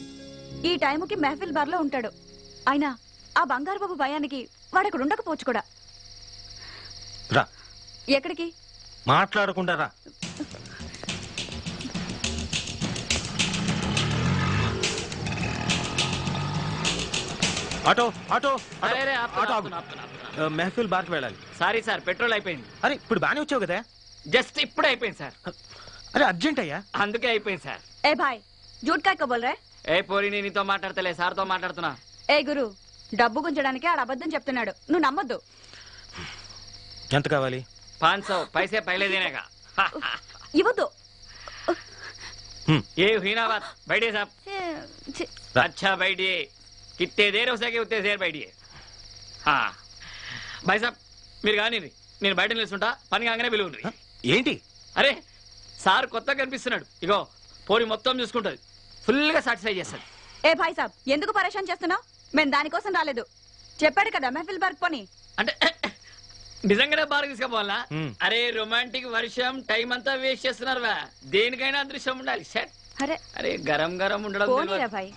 ఈ టైముకి మెహఫిల్ బార్ లో ఉంటాడు. అయినా ఆ బంగారు బాబు భయానికి వాడక్కడ ఉండకపోవచ్చు కూడా. రా. ఎక్కడికి? మాట్లాడకుండా రా. ఆటో ఆటో ఆటో ఆగు. మెహఫిల్ బార్కి వెళ్ళాలి. సారీ సార్, పెట్రోల్ అయిపోయింది. అరే ఇప్పుడు బానే వచ్చావు కదా. జస్ట్ ఇప్పుడే అయిపోయింది సార్. అరే అర్జెంట్ అయ్యా. అందుకే అయిపోయింది సార్. ఏ భాయ్, జూట్ కాయ కబోల్ రే. ఏ పోరి, నేను నీతో మాట్లాడతలే, సార్తో మాట్లాడుతున్నా. ఏ గురు, డబ్బు గుంచడానికి ఆడ అబద్ధం చెప్తున్నాడు, నువ్వు నమ్మొద్దు. ఎంత కావాలి? 500 पैसे पहले देने का. ఇవ్వద్దు. ये हुई ना बात. बैठिए साहब. अच्छा बैठिए. कितने देर हो सके उतने देर बैठिए. हाँ भाई साहब, మీరు కానీ నేను బయట నిలుచుంటా, పని కాగానే పిలువుండ్రి. ఏంటి? అరే సార్ కొత్తగా కనిపిస్తున్నాడు. ఇగో పోరి మొత్తం చూసుకుంటది, ఫుల్ గా సాటిస్ఫై చేస్తాడు. ఏ భాయ్ సాబ్, ఎందుకు పరేషాన్ చేస్తున్నావు? మేము దానికోసం రాలేదు. చెప్పాడు కదా మెహఫిల్ బార్క్ పని అంటే. నిజంగానే బాగా తీసుకుపోవాలా? అరే రొమాంటిక్ వర్షం టైం అంతా వేస్ట్ చేస్తున్నారు. దేనికైనా అదృశ్యం ఉండాలి. సెట్. అరే అరే గరం గరం ఉండడం. భాయ్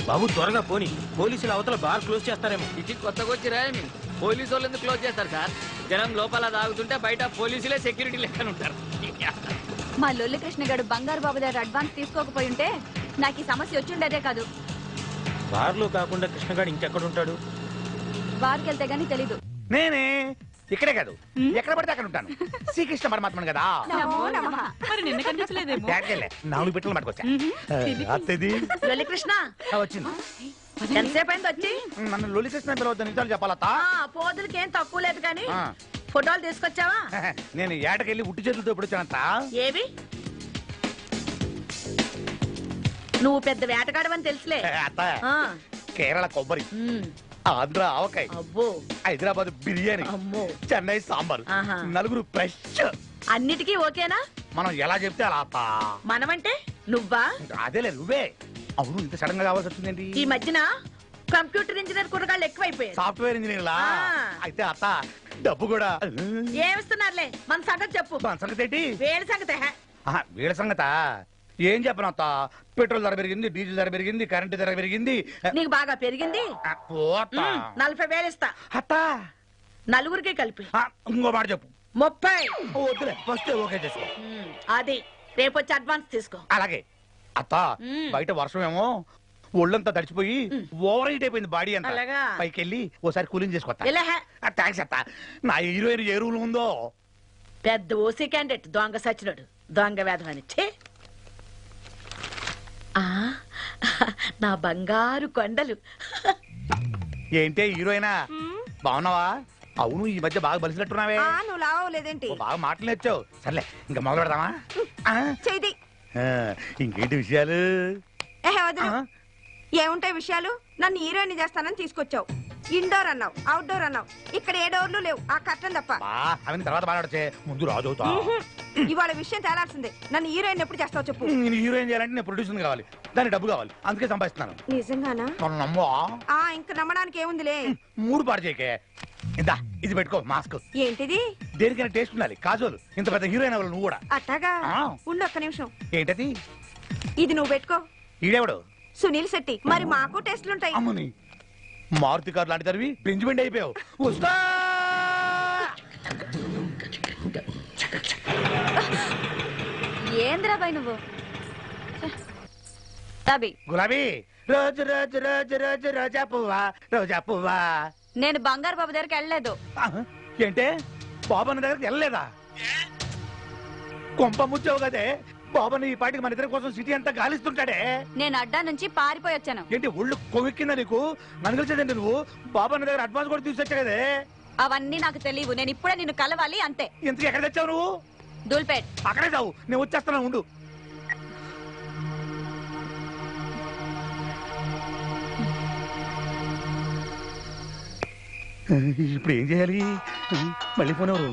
బాబు త్వరగా పోని, పోలీసులు అవతల బార్ క్లోజ్ చేస్తారేమో. ఇది కొత్తగా వచ్చి రాయమి. పోలీసు వాళ్ళు ఎందుకు క్లోజ్ చేస్తారు సార్? జనం లోపల తాగుతుంటే బయట పోలీసులే సెక్యూరిటీ లెక్కన ఉంటారు. మా లొల్లి కృష్ణ గారు బంగారు బాబు దగ్గర అడ్వాన్స్ తీసుకోకపోయి ఉంటే నాకు ఈ సమస్య వచ్చిండేదే కాదు. బార్లో కాకుండా కృష్ణగాడు ఇంకెక్కడ ఉంటాడు? బార్కి వెళ్తే గానీ తెలీదు. నేనే ఇక్కడే కాదు ఎక్కడ పడితే అక్కడ ఉంటాను. శ్రీకృష్ణ పరమాత్మను కదా. మరి నిన్న కనిపించలేదేమో. బ్యాగ్కెళ్ళే 4 పెట్టలు పట్టుకొచ్చా. అత్తది లొల్లి కృష్ణ వచ్చింది. ఎంతసేపు అయింది వచ్చి? నన్ను లొల్లి కృష్ణ పిలవద్దు, నిజాలు చెప్పాలత్తా. పోదులకి ఏం తక్కువ లేదు కానీ ఫోటోలు తీసుకొచ్చావా? నేను ఏటకెళ్ళి ఉట్టి చేతులతో ఇప్పుడు వచ్చానంత. ఏవి? నువ్వు పెద్ద వేటగాడవని తెలుసులే. అత్త కేరళ కొబ్బరి, ఆంధ్ర ఆవకాయ, అబ్బో హైదరాబాద్ బిర్యానీ, అమ్మో చెన్నై సాంబార్, ఆహా. 4 ఫ్రెష్. అన్నిటికీ ఓకేనా? మనం ఎలా చెప్తే అలా అత్త. మనమంటే నువ్వా? అదేలే నువ్వే. అవును ఇంత సడన్ గా కావాల్సి వచ్చిందేంటి? ఈ మధ్యన కంప్యూటర్ ఇంజనీర్ కుర్రగాళ్ళు ఎక్కువైపోయారు. సాఫ్ట్వేర్ ఇంజనీర్ లా. అయితే అత్త డబ్బు కూడా ఏమిస్తున్నారులే, మన సంగతి చెప్పు. మన సంగతి ఏంటి? వేడి సంగతి వీళ్ళ సంగత ఏం చెప్పను అత్త. పెట్రోల్ ధర పెరిగింది, డీజిల్ ధర పెరిగింది, కరెంటు ధర పెరిగింది. నీకు బాగా పెరిగింది. 40,000 ఇస్తా అత్త. నలుగురికి కలిపి. ఇంకో మాట చెప్పు. 30. వద్దులే ఫస్ట్ ఓకే చేసుకో. అది రేపు వచ్చి అడ్వాన్స్ తీసుకో. అలాగే అత్త. బయట వర్షం ఏమో ఒళ్ళంతా తడిచిపోయి ఓవర్ హీట్ అయిపోయింది బాడీ అంతా. అలాగా? పైకి వెళ్ళి ఓసారి కూలింగ్ చేసుకోవచ్చా? ఇలా థ్యాంక్స్ అత్త. నా హీరోయిన్ ఏ రూల్ ఉందో. పెద్ద ఓసీ క్యాండిడేట్ దొంగ సచ్చినోడు, దొంగ వేధమని. నా బంగారు కొండలు. ఏంటే హీరోయినా బాగున్నావా? అవును ఈ మధ్య బాగా బలిసినట్టున్నావే. నువ్వు లావలేదేంటి? బాగా మాటలు నేర్చావు. సర్లే ఇంకా మొదలు పెడదామా? చేయి. ఇంకేంటి విషయాలు? ఏముంటాయి విషయాలు? నన్ను హీరోయిన్ చేస్తానని తీసుకొచ్చావు. ఇండోర్ అన్నావు, అవుట్డోర్ అన్నావు. ఇక్కడ ఏ డోర్లు లేవు, ఆ కట్టం తప్ప. అవన్నీ తర్వాత మాట్లాడచ్చే, ముందు రాజు అవుతా. ఇవాళ విషయం తేలాల్సిందే. నన్ను హీరోయిన్ ఎప్పుడు చేస్తావు చెప్పు. నేను హీరోయిన్ చేయాలంటే నేను ప్రొడ్యూసర్ కావాలి, దానికి డబ్బు కావాలి, అందుకే సంపాదిస్తున్నాను. నిజంగానా? మనం నమ్మో. ఇంక నమ్మడానికి ఏముందిలే. మూడు పాడు చేయకే. ఇందా ఇది పెట్టుకో మాస్క్. ఏంటిది? దేనికైనా టేస్ట్ ఉండాలి. కాజోలు ఇంత పెద్ద హీరోయిన్ అవ్వాలి నువ్వు కూడా. అట్టాగా ఉండు ఒక్క నిమిషం. ఏంటది? ఇది నువ్వు పెట్టుకో. ఈడెవడు? సునీల్ శెట్టి. మరి మాకు టెస్ట్లుంటాయి. అమ్మని మారుతి కారు లాంటి తరివి బెంజ్మెంట్ అయిపోయావు. వస్తా. ఏంద్రాబాయ్ నువ్వు? గులాబీ రోజు రోజు రోజు రోజు రోజా పువ్వా, రోజా పువ్వా. నేను బంగారు బాబు దగ్గరికి వెళ్ళలేదు. ఏంటే బాబన్న దగ్గరికి వెళ్ళలేదా? కొంప ముచ్చావు కదే. బాబన్న ఈ పాటికి మన ఇద్దరి కోసం సిటీ అంతా గాలిస్తుంటాడే. నేను అడ్డా నుంచి పారిపోయి వచ్చాను. ఏంటి ఒళ్ళు కొవ్వెక్కిందా నీకు? నన్ను కలిసేదండి నువ్వు. బాబన్న దగ్గర అడ్వాన్స్ కూడా తీసుకొచ్చా కదే. అవన్నీ నాకు తెలియవు. నేను ఇప్పుడే నిన్ను కలవాలి అంతే. ఇంతకు ఎక్కడ తెచ్చావు నువ్వు? దూల్పేట్. అక్కడే చావు, నేను వచ్చేస్తాను ఉండు. ఇప్పుడు ఏం చేయాలి? మళ్ళీ ఫోన్ ఎవరు?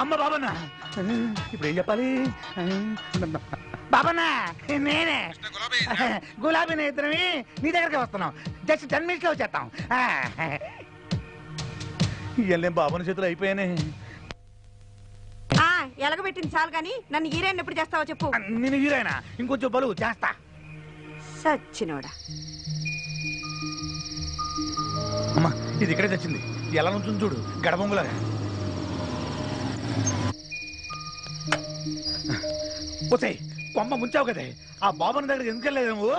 అమ్మ బాబన్నా. ఇప్పుడు ఏం చెప్పాలి? బాబన్నా నేనే గులాబీ నేత్రమి నీ దగ్గరికి వస్తున్నాం. జస్ట్ 10 minutes లో వచ్చేస్తాం. ఇవన్నీ బాబన్న చేతులు అయిపోయానే. ఎలగబెట్టింది చాలు కానీ నన్ను హీరోయిన్ ఎప్పుడు చేస్తావో చెప్పు. నేను హీరోయినా? ఇంకొంచెం బలువు చేస్తా. సచ్చినోడా. అమ్మా ఇది ఇక్కడే తెచ్చింది. ఎలా నుంచి చూడు గడబొంగులాగా. పోతాయి కొమ్మ ముంచావు కదే. ఆ బాబన్న దగ్గరికి ఎందుకు వెళ్ళలేదు నువ్వు?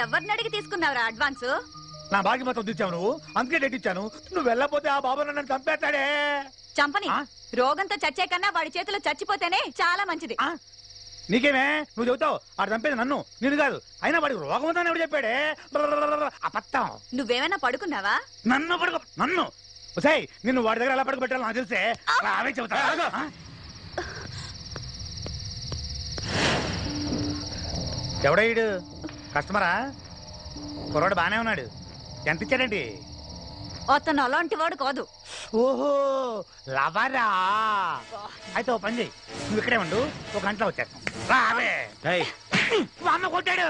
ఎవరిని అడిగి తీసుకున్నావురా అడ్వాన్స్? నా బాకి మొత్తం తెచ్చావు నువ్వు, అందుకే డేట్ ఇచ్చాను. నువ్వు వెళ్ళకపోతే ఆ బాబన్న నన్ను చంపేస్తాడే. చంపని. రోగంతో చచ్చే కన్నా వాడి చేతిలో చచ్చిపోతేనే చాలా మంచిది. నీకేమే నువ్వు చెబుతావు? ఆడు చంపేది నన్ను, నేను కాదు. అయినా వాడికి రోగం ఉందని ఎవడు చెప్పాడే? అబద్ధం. నువ్వేమైనా పడుకున్నావా? నన్ను పడుకో. నన్ను సై నిన్ను వాడి దగ్గర ఎలా పడుకోబెట్టాలో నాకు తెలిసే. అవే చెబుతా. ఎవడయ్యాడు? కస్టమరా? కుర్రాడు బానే ఉన్నాడు. ఎంత ఇచ్చాడండి? అతను అలాంటి వాడు కాదు. ఓహో లవరా. అయితే ఓ పని చెయ్యి, నువ్వు ఇక్కడే ఉండు, 1 గంటలో వచ్చేస్తాం. రావే. అమ్మ కొట్టాడు.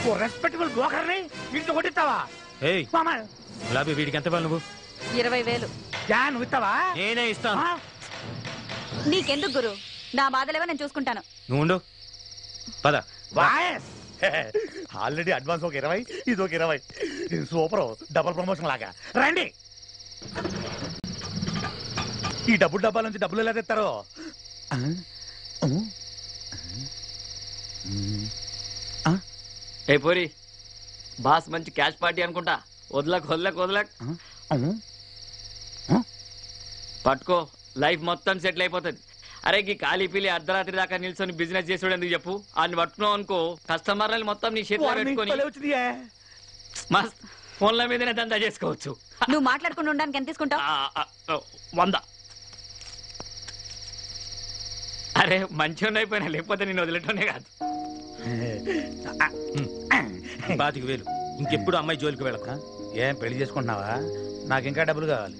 ఓ రెస్పెక్టబుల్ బ్రోకర్ని ఇంట్లో కొట్టిస్తావా? గులాబీ వీడికి ఎంత నువ్వు? 20,000. నువ్వు ఇస్తావా? నేనే ఇస్తాను. నీకెందుకు గురు? నా బాధలేవో నేను చూసుకుంటాను. నువ్వు ఉండు. పద. ఆల్రెడీ అడ్వాన్స్ ఒక 20, ఇది ఒక 20. సూపర్, డబుల్ ప్రమోషన్ లాగా. రండి. ఈ డబ్బుల డబ్బాల నుంచి డబ్బులు ఎలా తెస్తారో. ఏ పోరి బాస్ మంచి క్యాష్ పార్టీ అనుకుంటా. వదలక్ పట్టుకో, లైఫ్ మొత్తం సెటిల్ అయిపోతుంది. అరే ఈ ఖాళీ పిల్లి అర్ధరాత్రి దాకా నిల్చొని బిజినెస్ చేసాడు ఎందుకు చెప్పు. ఆయన పట్టుకున్నావు అనుకో కస్టమర్లని మొత్తం నీ చేతిలో పెట్టుకొని మస్త్ ఫోన్ల మీదనే దందా చేసుకోవచ్చు. నువ్వు మాట్లాడుకుని ఉండడానికి ఎంత తీసుకుంటావు? 100. అరే మంచిగా అయిపోయినా, లేకపోతే నేను వదిలేటోనే కాదు. 25,000. ఇంకెప్పుడు అమ్మాయి జోలికి వెళ్ళక. ఏం పెళ్లి చేసుకుంటున్నావా? నాకు ఇంకా డబ్బులు కావాలి.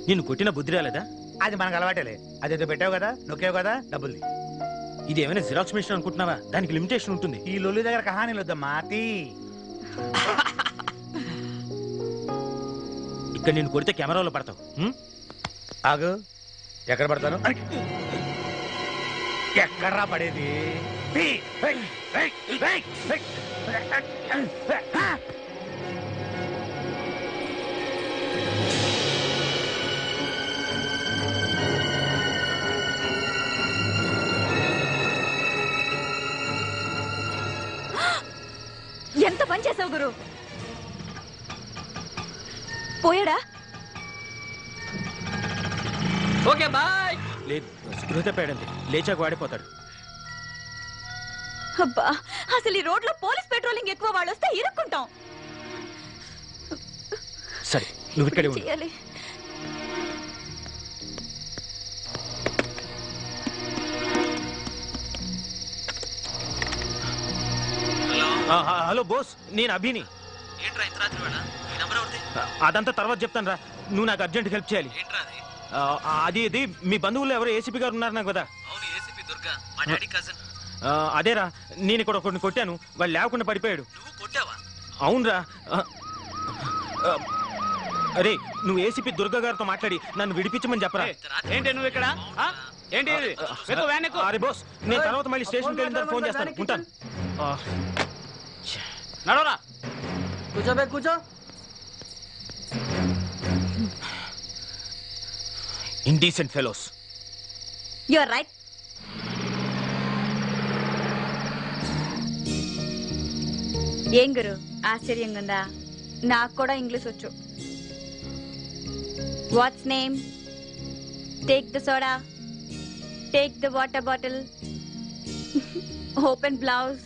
నిన్ను కొట్టిన బుద్ధి రాలేదా? అది మనకు అలవాటేలే. అదేదో పెట్టావు కదా, నొక్కావు కదా, డబ్బులు. ఇది ఏమైనా జిరాక్స్ మిషన్ అనుకుంటున్నావా? దానికి లిమిటేషన్ ఉంటుంది. ఈ లొల్లి దగ్గర కహానీలు వద్దమ్మా. ఇక్కడ నేను కొడితే కెమెరాలో పడతావు. ఆగు. ఎక్కడ పడతాను? ఎక్కడ్రా పడేది? ఎంత పని చేసావు గురు. పోయాడా? Okay bye. లేదు, స్పృహ తప్పాడంతే. లేచాక వాడిపోతాడు. అబ్బా, అసలు ఈ రోడ్లో పోలీస్ పెట్రోలింగ్ ఎక్కువ, వాళ్ళు వస్తే ఇరుక్కుంటాం. సరే నువ్వు ఇక్కడే ఉండు. చేయాలి. హలో బోస్, నేను అభిని. అదంతా తర్వాత చెప్తాను రా. నువ్వు నాకు అర్జెంట్ హెల్ప్ చేయాలి. అది ఇది మీ బంధువులు ఎవరో ఏసీపీ గారు ఉన్నారు నాకు కదా. అదేరా, నేను ఇక్కడ కొన్ని కొట్టాను, వాళ్ళు లేకుండా పడిపోయాడు. అవునరా. అరే నువ్వు ఏసీపీ దుర్గా గారితో మాట్లాడి నన్ను విడిపించమని చెప్పరా. ఏంటి నువ్వు ఇక్కడ? ఏంటి? అరే బోస్, నేను తర్వాత మళ్ళీ స్టేషన్కి వెళ్ళిన తర్వాత ఫోన్ చేస్తాను. ఉంటాను. నడవరా. కూర్చో. Indecent fellows. You are right. ఏం గురు ఆశ్చర్యంగా ఉందా? నాకు కూడా ఇంగ్లీష్ వచ్చు. What's name? Take the soda, take the water bottle, open blouse,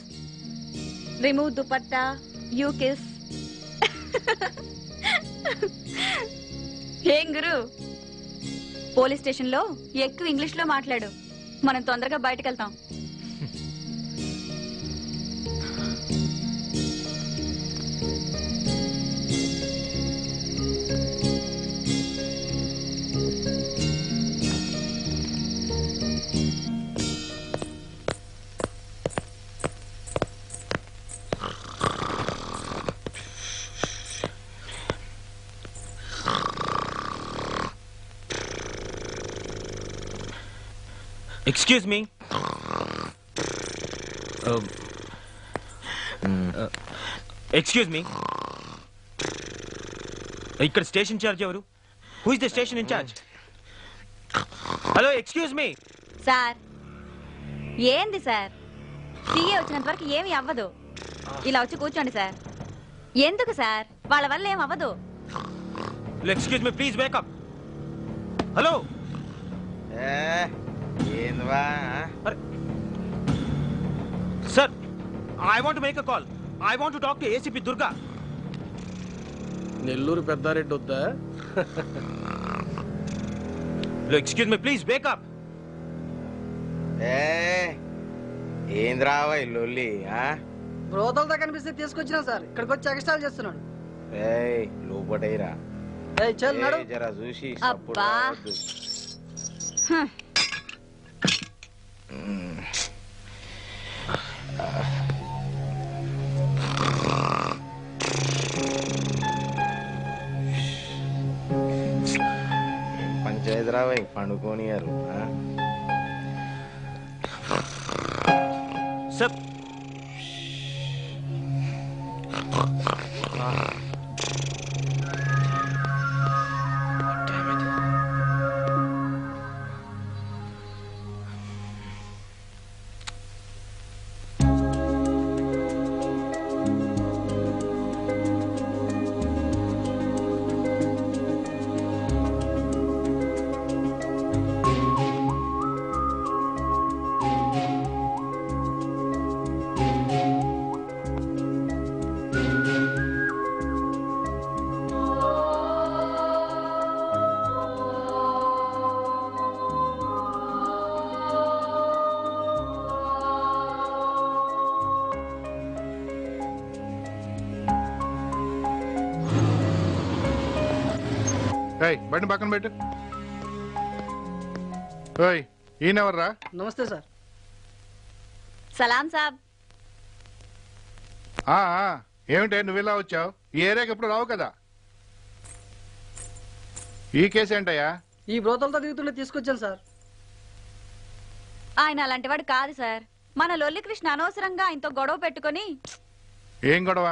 remove dupatta, you kiss. ఏం గురు, పోలీస్ స్టేషన్ లో ఎక్కువ ఇంగ్లీష్ లో మాట్లాడు, మనం తొందరగా బయటకు వెళ్తాం. Excuse me. Excuse me. ఇక్కడ స్టేషన్ ఇన్ఛార్జ్ ఎవరు? Who is the station incharge? Hello, excuse me. Sir ఏంది సార్? సీఏ వచ్చినంత వరకు ఏమీ అవ్వదు. ఇలా వచ్చి కూర్చోండి సార్. ఎందుకు సార్? వాళ్ళ వల్ల ఏం అవ్వదు. Excuse me please wake up. Hello. Sir, I want to make a call. I want to talk to ACP Durga. Nellore Peddareddy వద్దా? Excuse me, please wake up. ఏంద్రావా లొల్లి? బ్రోతలతో కనిపిస్తే తీసుకొచ్చినా సార్, ఇక్కడికి వచ్చి ఎక్స్ట్రా చేస్తున్నాడు. లోపటైరా జరా చూసి. అబ్బా పంచాయతీ రావా పండుకోనియారు. సార్ బండి పక్కన పెట్టు. ఈయనెవర్రా? నమస్తే సార్. సలాం సాబ్. ఏమిటే నువ్వు ఇలా వచ్చావు? ఈ ఏరియాకి ఎప్పుడు రావు కదా. ఈ కేసు ఏంటయ్యా? ఈ బ్రోతలతో తిరుగుతుండే తీసుకొచ్చాను సార్. ఆయన అలాంటి వాడు కాదు సార్. మన లొల్లి కృష్ణ అనవసరంగా ఆయనతో గొడవ పెట్టుకొని. ఏం గొడవ?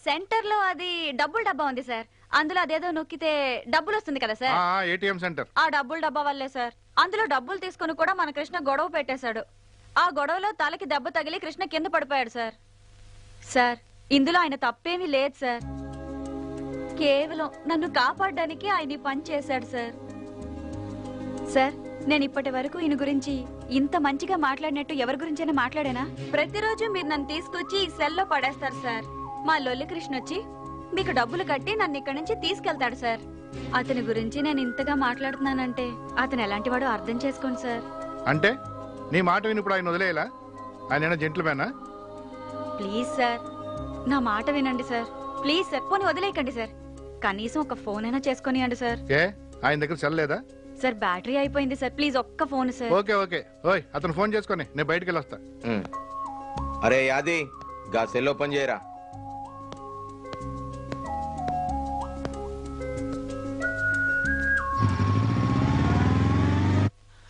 సెంటర్ లో అది డబ్బుల డబ్బా ఉంది సార్. అందులో అదేదో నొక్కితే డబ్బులు వస్తుంది కదా సార్. ATM centre. ఆ డబ్బుల డబ్బా వల్లే సార్. అందులో డబ్బులు తీసుకొని కూడా మన కృష్ణ గొడవ పెట్టేశాడు. ఆ గొడవలో తలకి దెబ్బ తగిలి కృష్ణ కింద పడిపోయాడు సార్. సార్ ఇందులో ఆయన తప్పేమీ లేదు సార్. కేవలం నన్ను కాపాడడానికి ఆయన పని చేశాడు సార్. సార్ నేను ఇప్పటి వరకు ఈయన గురించి ఇంత మంచిగా మాట్లాడినట్టు ఎవరి గురించైనా మాట్లాడానా? ప్రతిరోజు మీరు నన్ను తీసుకొచ్చి ఈ సెల్లో పడేస్తారు సార్. మా లొల్లి కృష్ణ వచ్చి మీకు డబ్బులు కట్టి నన్ను ఇక్కడి నుంచి తీసుకెళ్తాడు సార్. అతని గురించి నేను ఇంతగా మాట్లాడుతున్నానంటే అతను ఎలాంటి వాడో అర్థం చేసుకోండి సార్. అంటే నీ మాట విని ఇప్పుడు ఆయన వదిలేలా? ఆయన జెంట్లమేనా? ప్లీజ్ సార్ నా మాట వినండి సార్. ప్లీజ్ సార్ పోనీ వదిలేయకండి సార్. కనీసం ఒక ఫోన్ అయినా చేసుకొనియండి సార్. ఆయన దగ్గర సెల్ లేదా? సార్ బ్యాటరీ అయిపోయింది సార్. ప్లీజ్ ఒక్క ఫోన్ సార్. Okay okay. అతను ఫోన్ చేసుకొని నేను బయటికి వెళ్ళొస్తా. అరే యాది గా సెల్ ఓపెన్ చేయరా.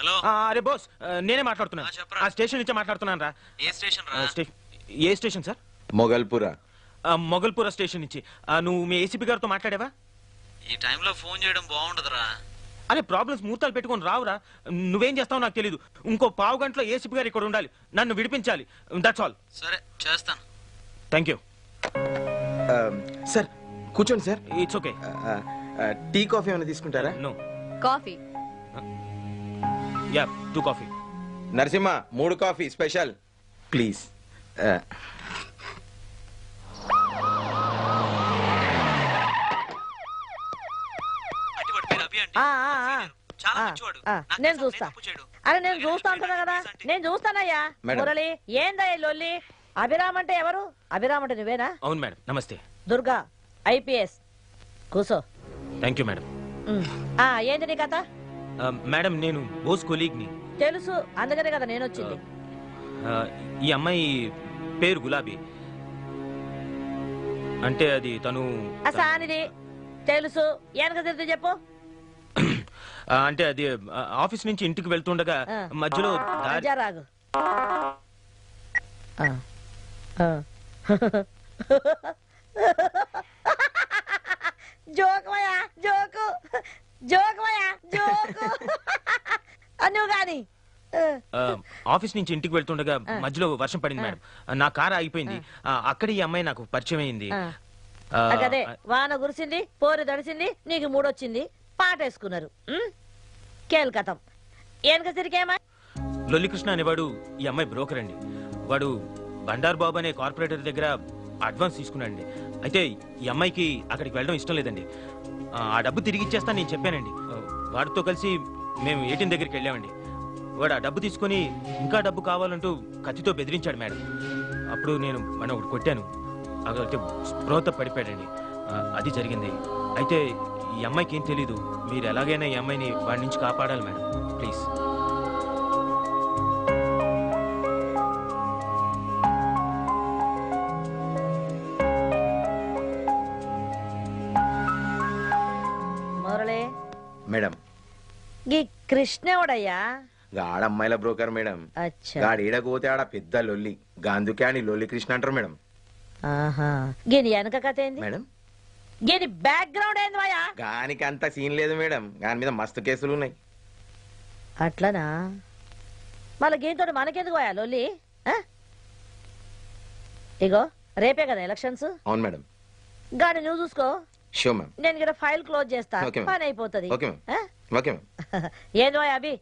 హలో. అరే బాస్ నేనే మాట్లాడుతున్నా. ఆ స్టేషన్ నుంచే మాట్లాడుతున్నాను రా. ఏ స్టేషన్ రా? ఏ స్టేషన్ సార్? మొగల్పురా. మొగల్పురా స్టేషన్ నుంచి. నువ్వు మీ ఏసీపీ గారితో మాట్లాడావా? ఈ టైంలో ఫోన్ చేయడం బాగుండదురా. అరే ప్రాబ్లమ్స్ మూతాలు పెట్టుకొని రావురా. నువ్వేం చేస్తావు నాకు తెలీదు. ఇంకో పావు గంటలో ఏసీపీ గారు ఇక్కడ ఉండాలి. నన్ను విడిపించాలి. That's all. సరే చేస్తాను. Thank you sir. కూర్చోండి sir. It's okay. Tea coffee ఏమైనా తీసుకుంటారా? No. Coffee. Yeah 2 coffee. Narasimha 3 coffee special please. నేను చూస్తా. అరే నేను చూస్తా అంటున్నా కదా. నేను చూస్తానయ్యా. మురళి ఏందయ్యా లొల్లి? అభిరామ్ అంటే ఎవరు? అభిరామ్ అంటే నువ్వేనా? అవును మేడం. నమస్తే. దుర్గా IPS. కూసో. Thank you madam. ఏంది నీ కథ? మేడం నేను బోస్ కొలీగ్ని. తెలుసు, అందుకనే కదా నేను వచ్చింది. ఈ అమ్మాయి పేరు గులాబీ. అంటే అది తను అసానిది తెలుసు. వెనక తిరిగి చెప్పు. అంటే అది ఆఫీస్ నుంచి ఇంటికి వెళ్తుండగా మధ్యలో రాగు. జోకుమయ్యా జోకు. జోకుమయ్యా జోకు. నువ్వు కాని ఆఫీస్ నుంచి ఇంటికి వెళ్తుండగా మధ్యలో వర్షం పడింది మేడం. నా కారు ఆగిపోయింది. అక్కడ ఈ అమ్మాయి నాకు పరిచయం అయింది. అదే వాన కురిసింది, పోరు దడిసింది, నీకు మూడొచ్చింది, పాట వేసుకున్నారు. కేల్కతం. వెనక తిరిగేమా? లొల్లికృష్ణ అనేవాడు ఈ అమ్మాయి బ్రోకర్ అండి. వాడు బండారు బాబు అనే కార్పొరేటర్ దగ్గర అడ్వాన్స్ తీసుకున్నాడండి. అయితే ఈ అమ్మాయికి అక్కడికి వెళ్ళడం ఇష్టం లేదండి. ఆ డబ్బు తిరిగి ఇచ్చేస్తా నేను చెప్పానండి. వాడితో కలిసి మేము ఏటీఎం దగ్గరికి వెళ్ళామండి. వాడు ఆ డబ్బు తీసుకొని ఇంకా డబ్బు కావాలంటూ కత్తితో బెదిరించాడు మేడం. అప్పుడు నేను మనం ఒకటి కొట్టాను. అయితే స్పృహతో పడిపోయాడండి. అది జరిగింది. అయితే ఈ అమ్మాయికి ఏం తెలీదు. మీరు ఎలాగైనా ఈ అమ్మాయిని వాడి నుంచి కాపాడాలి మేడం ప్లీజ్. మురళి మేడం. ఈ కృష్ణవుడయ్యా? గాడమ్మాయిల బ్రోకర్ మేడం. గాడు ఈడకపోతే ఆడ పెద్ద లొల్లి. గాందుకే అని లొల్లి కృష్ణ అంటారు మేడం. గీని వెనక కథ ఏంది మేడం? గీని బ్యాక్గ్రౌండ్ ఏంది మాయా? గానికి అంత సీన్ లేదు మేడం. గాని మీద మస్తు కేసులు ఉన్నాయి. అట్లనా? మళ్ళీ గీనితో మనకెందుకు పోయా లొల్లి? ఇగో రేపే కదా ఎలక్షన్స్. అవును మేడం. గాని నువ్వు చూసుకో. Show ma'am. నేను ఇక్కడ ఫైల్ క్లోజ్ చేస్తా. పని అయిపోతుంది. ఏదో అభి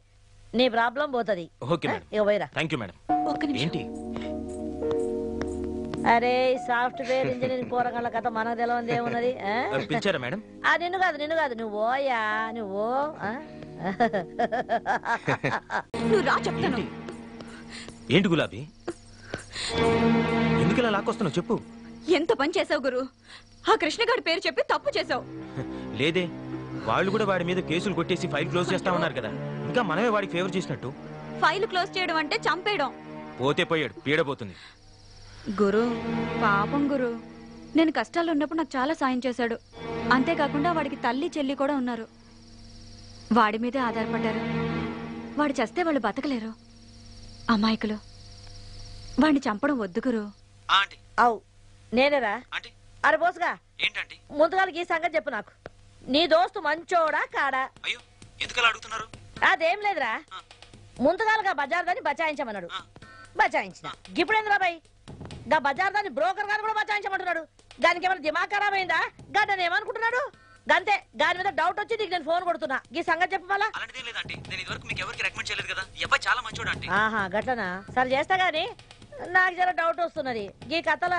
నీ ప్రాబ్లం పోతుంది. Okay madam. ఇక పోయిరా. Thank you madam. ఏంటి? అరే సాఫ్ట్వేర్ ఇంజనీరింగ్ పోరగాళ్ళ కథ మనకు తెలవంది ఏమున్నది? పిలిచారా మేడం? నిన్ను కాదు నువ్వు ఓయా నువ్వు. నువ్వు రా చెప్తాను. ఏంటి గులాబీ? ఎందుకు ఇలా లాక్కొస్తున్నావు చెప్పు. ఎంత పని చేసావు గురు. ఆ కృష్ణగాడి పేరు చెప్పి తప్పు చేసావు. లేదే వాళ్ళు కూడా వాడి మీద కేసులు కొట్టేసి ఫైల్ క్లోజ్ చేస్తామన్నారు కదా, ఇంకా మనమే వాడికి ఫేవర్ చేసినట్టు. ఫైల్ క్లోజ్ చేయడం అంటే చంపేయడం. పోతే పోయాడు, పీడపోతుంది. గురు పాపం గురు, నేను కష్టాల్లో ఉన్నప్పుడు నాకు చాలా సాయం చేశాడు. అంతేకాకుండా వాడికి తల్లి చెల్లి కూడా ఉన్నారు. వాడి మీదే ఆధారపడ్డారు. వాడు చస్తే వాళ్ళు బతకలేరు. అమాయకులు. వాడిని చంపడం వద్దు గురు. అవు నేనేరా? అరే బోసుగా, ఏంటండి ముందుగాలకి ఈ సంగతి చెప్పు నాకు. నీ దోస్తు మంచోడా కాడా? అయ్యో ఎందుకలా అడుగుతున్నారు? అదేం లేదురా, ముందుగాలుగా బజార్ దాన్ని బచాయించమన్నాడు. బచాయించిన. ఇప్పుడేంద్రా బాయ్, గా బజార్ దాన్ని బ్రోకర్ గారు కూడా బచాయించమంటున్నాడు. దానికి ఏమైనా దిమాగ్ ఖరాబ్ అయిందా? గాని ఏమనుకుంటున్నాడు? గంతే, దాని మీద డౌట్ వచ్చి నీకు నేను ఫోన్ కొడుతున్నా. ఈ సంగతి చెప్పు మళ్ళా. అలాంటిదేం లేదండి, నేను ఇదివరకు మీకు ఎవరికి రికమెండ్ చేయలేదు కదా. ఈ అబ్బాయి చాలా మంచోడు ఆంటీ. ఆహా గట్లనా? సరే చేస్తా గానీ నాకు జర డౌట్ వస్తున్నది. ఈ కథల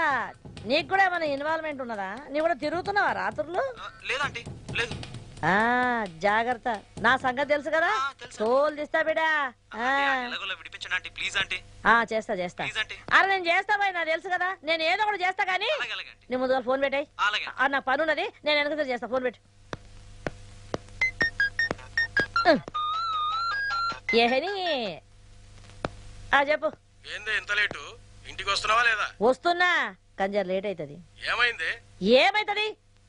నీకు కూడా ఏమైనా ఇన్వాల్వ్మెంట్ ఉన్నదా? నీ కూడా తిరుగుతున్నావా రాత్రులు? లేదండి, లేదు. జాగ్రత్త, నా సంగతి తెలుసు కదా, తోలు తీస్తా బిడా. చేస్తా చేస్తా. అరే నేను చేస్తా బాయ్, నాకు తెలుసు కదా, నేను ఏదో ఒకటి చేస్తా. కానీ నీ ముందుగా ఫోన్ పెట్టాయి, నాకు పని ఉన్నది, నేను వెనక చేస్తా. ఫోన్ పెట్టు. ఏహని చెప్పు. ఏంది ఇంత లేటు? ఇంటికి వస్తున్నావా లేదా? వస్తున్నా, కానీ జర లేట్ అవుతుంది. ఏమైంది? ఏమైతుంది?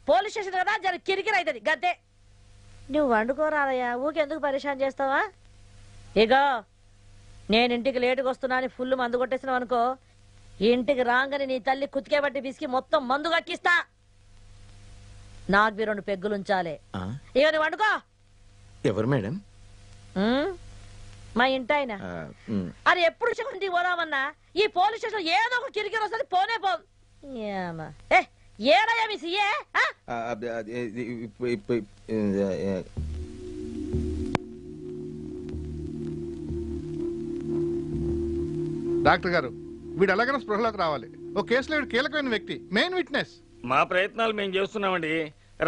పోలీస్ స్టేషన్ కదా, జర కిరికిరి అవుతుంది గద్దే. నువ్వు వండుకోరాదయ్యా, ఊకెందుకు పరిశాన్ చేస్తావా? ఇగో నేను ఇంటికి లేటుగా వస్తున్నా అని ఫుల్ మందు కొట్టేసినావు అనుకో, ఇంటికి రాగానే నీ తల్లి కుతికే బట్టి పిసికి మొత్తం మందు కక్కిస్తా. నాకు 2 పెగ్గులు ఉంచాలి. ఇక నువ్వు వండుకో. ఎవరు మేడం? మా ఇంటాయన. అది ఎప్పుడు ఇంటికి పోదామన్నా ఈ పోలీస్ స్టేషన్ ఏదో ఒక కిరికిరి వస్తుంది. పోనే పో. ఏడయ్యా మీ సీఏ? డాక్టర్ గారు, వీడు ఎలాగైనా స్పృహలోకి రావాలి. ఓ కేసులో వీడు కీలకమైన వ్యక్తి, మెయిన్ విట్నెస్. మా ప్రయత్నాలు మేము చేస్తున్నామండి.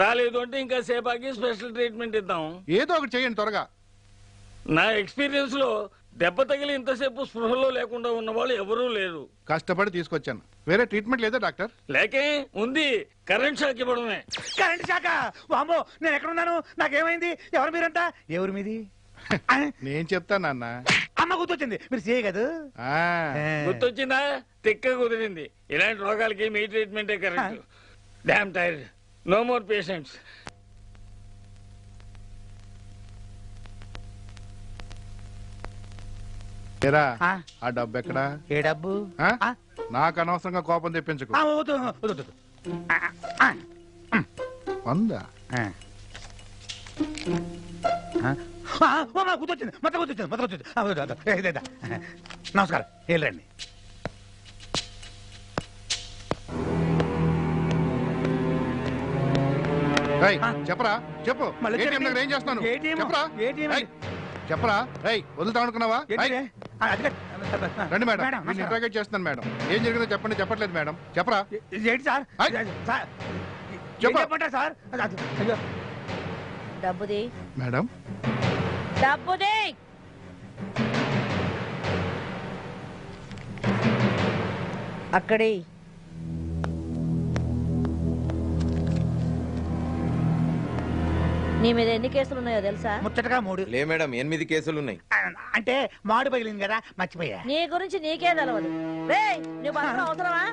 రాలేదు అంటే ఇంకా సేపాకి స్పెషల్ ట్రీట్మెంట్ ఇద్దాం. ఏదో ఒకటి చేయండి త్వరగా. నా ఎక్స్పీరియన్స్ లో దెబ్బ తగిలి ఇంతసేపు స్పృహలో లేకుండా ఉన్న వాళ్ళు ఎవరూ లేరు. కష్టపడి తీసుకొచ్చాను. వేరే ట్రీట్మెంట్ లేదా డాక్టర్? లేకే ఉంది, కరెంట్ షాక్ ఇవ్వడమే. Current shock? వామ్మో, నేను ఎక్కడున్నాను? నాకేమైంది? ఎవరు మీరంతా? ఎవరు మీది? నేను చెప్తానన్న. అమ్మ గుర్తొచ్చింది, మీరు సీఏ కదా? గుర్తొచ్చిందా? తిక్క కుదిరింది. ఇలాంటి రోగాలకి మీ ట్రీట్మెంటే correct. Damn tired, no more patients. ఆ డబ్బు ఎక్కడా? ఏ డబ్బు? నాకు అనవసరంగా కోపం తెప్పించకు. 100 గుర్తొచ్చింది, మొత్తం గుర్తొచ్చింది. నమస్కారం, వెళ్ళండి. చెప్పరా, చెప్పు. ఏం చేస్తున్నాను చెప్పరా, చెప్పరా. వదులుతా అనుకున్నావా? రండి మేడం, నేను ఇంట్రాగేట్ చేస్తున్నాను మేడం. ఏం జరిగిందో చెప్పండి. చెప్పట్లేదు మేడం, చెప్పరా. ఏంటి సార్? చెప్పండి సార్. డబ్బుది మేడం, డబ్బుది. అక్కడి నీ మీద ఎన్ని కేసులు ఉన్నాయో తెలుసా? ముచ్చటగా 3. లే మేడం, 8 కేసులు ఉన్నాయి. అంటే మాడు పగిలింది కదా, మర్చిపోయా. నీ గురించి నీకే తెలవదు. నువ్వు బతకడం అవసరమా?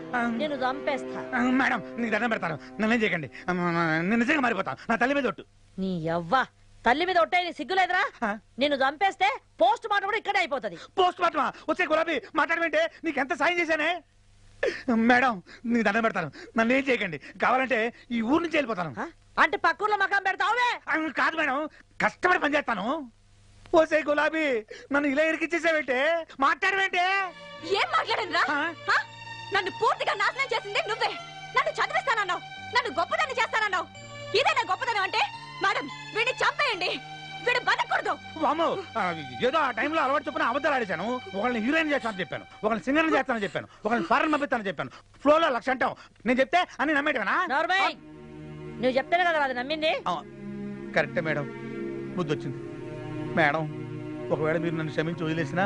నేను చంపేస్తా. మేడం, నీకు దండం పెడతాను, నన్నేం చేయకండి. నేను నిజంగా మారిపోతాను. నా తల్లి మీద ఒట్టు. నీ యవ్వా, తల్లి మీద ఒట్టే సిగ్గులేదురా? నిన్ను చంపేస్తే పోస్ట్ మార్టం కూడా ఇక్కడే అయిపోతుంది. పోస్ట్ మార్టమా? వచ్చే గులాబీ మాట్లాడమంటే నీకెంత సాయం చేశానే. మేడం, నీకు దండం పెడతాను, నన్ను ఏం చేయకండి. కావాలంటే ఈ ఊరు నుంచి వెళ్ళిపోతాను. అంటే పక్కూర్లో మకాం పెడతావే? కాదు మేడం, కష్టపడి పనిచేస్తాను. ఓసే గులాబీ, నన్ను ఇలా ఇరికిచ్చేసావేంటే? మాట్లాడవేంటే? ఏం మాట్లాడిందిరా? నన్ను పూర్తిగా నాశనం చేసింది నువ్వే. నన్ను చదివిస్తానన్నావు, నన్ను గొప్పదాన్ని చేస్తానన్నావు. ఇదేనా గొప్పదనం అంటే? మేడం, వీడిని చంపేయండి, వీడు బతకూడదు. వామ్మో, ఏదో ఆ టైంలో అలవాటు చొప్పున అబద్ధాలు ఆడేశాను. ఒకళ్ళని హీరోయిన్ చేస్తానని చెప్పాను, ఒకళ్ళని సింగర్ చేస్తానని చెప్పాను, ఒకళ్ళని ఫారెన్ పంపిస్తానని చెప్పాను. ఫ్లోలో 1,00,000 అంటావు. నేను చెప్తే అన్ని నమ్మేటవేనా? నువ్వు చెప్తేనే కదా అది నమ్మింది. కరెక్టే మేడం, బుద్ధి వచ్చింది. మేడం, ఒకవేళ మీరు నన్ను క్షమించి వదిలేసినా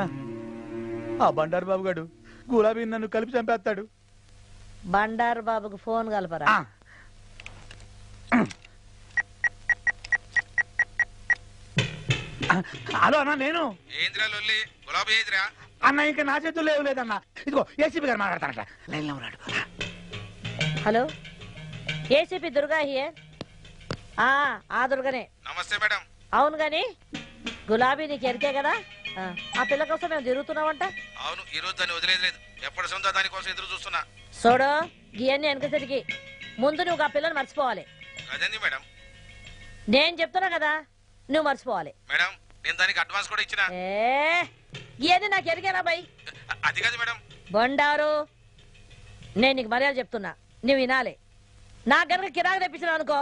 ఆ బండారు బాబు గారు గులాబీ నన్ను కలిపి చంపేస్తాడు. బండారు బాబుకు ఫోన్ కలపరా? హలో అన్న నేను ఏంద్రా లొల్లి గులాబీ ఏదిరా అన్న ఇంకా నా చేతుల్లో ఏం లేదన్న ఇదిగో ఏసీపీ గారు మాట్లాడతానట లైన్లో ఉన్నాడు. Hello ACP Durga here. ఆ దుర్గనే. నమస్తే మేడం. అవును గాని గులాబీ నీకు ఎరికే కదా, ఆ పిల్ల కోసం మేము తిరుగుతున్నామంట. అవును, ఈ రోజు దాన్ని వదిలేదు. ఎప్పటి సొంత దానికోసం ఎదురు చూస్తున్నా. చూడు గియన్ని వెనకసరికి ముందు నువ్వు ఆ పిల్లని మర్చిపోవాలి. అదేంది మేడం? నేను చెప్తున్నా కదా నువ్వు మర్చిపోవాలి. మేడం నేను దానికి అడ్వాన్స్ కూడా ఇచ్చిన. ఇవన్నీ నాకు ఎరికేనా బై? అది కాదు మేడం. బండారు, నేను నీకు మర్యాద చెప్తున్నా, నువ్వు వినాలి. నాకు గనక కిరాకు తెప్పించిన అనుకో,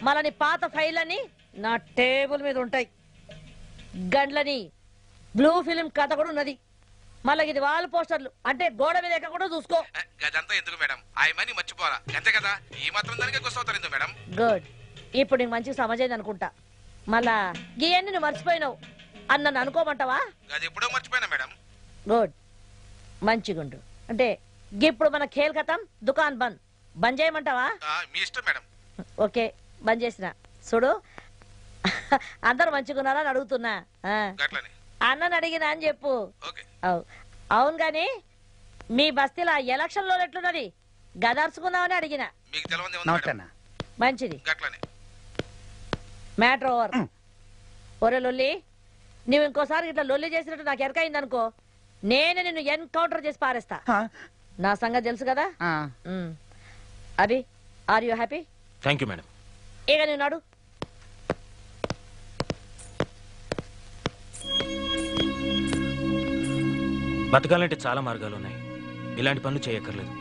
మళ్ళీ నీ పాత ఫైళ్ళని నా టేబుల్ మీద ఉంటాయి. గండ్లని బ్లూ ఫిలిం కథ కూడా ఉన్నది. మళ్ళీ ఇది వాల్ పోస్టర్లు అంటే గోడ మీద ఎక్క కూడా చూసుకో. అదంతా ఎందుకు మేడం? ఆ మనీ మర్చిపోరా అంతే కదా. ఈ మాత్రం దానికే గుర్తవుతారు ఎందుకు మేడం? గుడ్, ఇప్పుడు నీకు మంచిగా సమజైంది అనుకుంటా. మళ్ళా గీయన్ని నువ్వు మర్చిపోయినావు అని నన్ను అనుకోమంటావా? అది ఎప్పుడో మర్చిపోయినా మేడం. గుడ్, మంచిగుండు. అంటే ఇప్పుడు మన ఖేల్ ఖతం, దుకాన్ బంద్ చేయమంటావా? మీ ఇష్టం మేడం. ఓకే, బంద్ చేసిన. చూడు అందరు మంచిగున్నారా అని అడుగుతున్నా. అన్నని అడిగినా అని చెప్పు. అవును గాని మీ బస్తీలో ఎలక్షన్ లో ఎట్లున్నది? గదర్చుకున్నావని అడిగిన. మంచిది, మ్యాటర్ ఓవర్. ఒరే లొల్లి, నువ్వు ఇంకోసారి ఇట్లా లొల్లి చేసినట్టు నాకు ఎరకైంది అనుకో, నేనే నిన్ను ఎన్కౌంటర్ చేసి పారేస్తా. నా సంగతి తెలుసు కదా. Abhi, are you happy? Thank you madam. ఇక నువ్వు నాడు. బతకాలంటే చాలా మార్గాలు ఉన్నాయి. ఇలాంటి పనులు చేయక్కర్లేదు.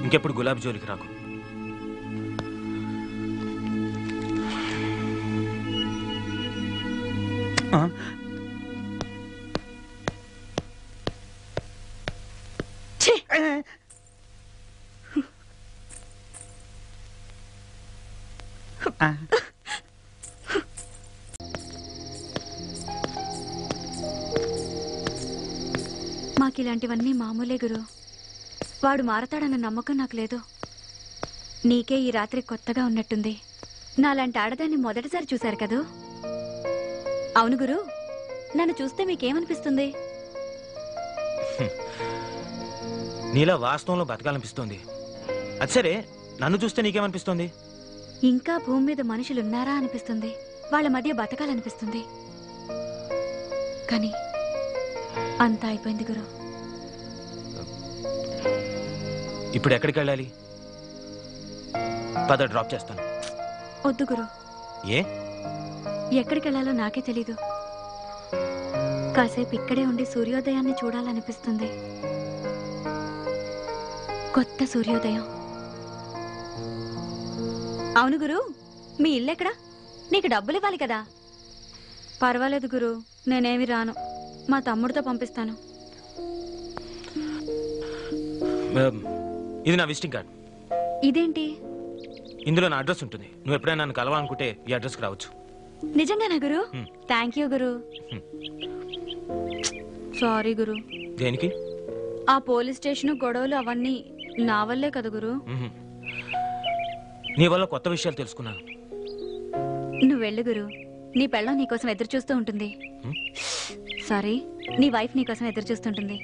ఇంకెప్పుడు గులాబీ జోలికి రాకు. మాకిలాంటివన్నీ మామూలే గురు. వాడు మారతాడన్న నమ్మకం నాకు లేదు. నీకే ఈ రాత్రి కొత్తగా ఉన్నట్టుంది. నాలాంటి ఆడదాన్ని మొదటిసారి చూశారు కదూ? అవును గురు, నన్ను చూస్తే మీకేమనిపిస్తుంది? నీలా వాస్తవంలో బతకాలనిపిస్తోంది. అది సరే, నన్ను చూస్తే నీకేమనిపిస్తోంది? ఇంకా భూమి మీద మనుషులున్నారా అనిపిస్తుంది. వాళ్ళ మధ్య బతకాలనిపిస్తుంది. కానీ అంతా అయిపోయింది గురు. ఇప్పుడు ఎక్కడికి వెళ్ళాలి? పద, డ్రాప్ చేస్తాను. వద్దు గురు. ఏ? ఎక్కడికి వెళ్ళాలో నాకే తెలీదు. కాసేపు ఇక్కడే ఉండి సూర్యోదయాన్ని చూడాలనిపిస్తుంది. కొత్త సూర్యోదయం. అవును గురు, మీ ఇల్లెక్కడా? నీకు డబ్బులు ఇవ్వాలి కదా. పర్వాలేదు గురు, నేనేమి రాను. మా తమ్ముడితో పంపిస్తాను. ఇది నా విజిటింగ్ కార్డ్. ఇదేంటి? ఇందులో నా అడ్రస్ ఉంటుంది. నువ్వు ఎప్పుడైనా నన్ను కలవాలనుకుంటే ఈ అడ్రస్కి రావచ్చు. నిజంగానా గురు? థ్యాంక్ యూ గురు. సారీ గురు. దేనికి? ఆ పోలీస్ స్టేషన్ గొడవలు అవన్నీ నా వల్లే కదా గురు. నీ వల్ల కొత్త విషయాలు తెలుసుకున్నాను. నువ్వు వెళ్ళు గురు. నీ పెళ్ళం నీకోసం ఎదురు చూస్తూ ఉంటుంది. సారీ, నీ వైఫ్ నీకోసం ఎదురు చూస్తుంటుంది.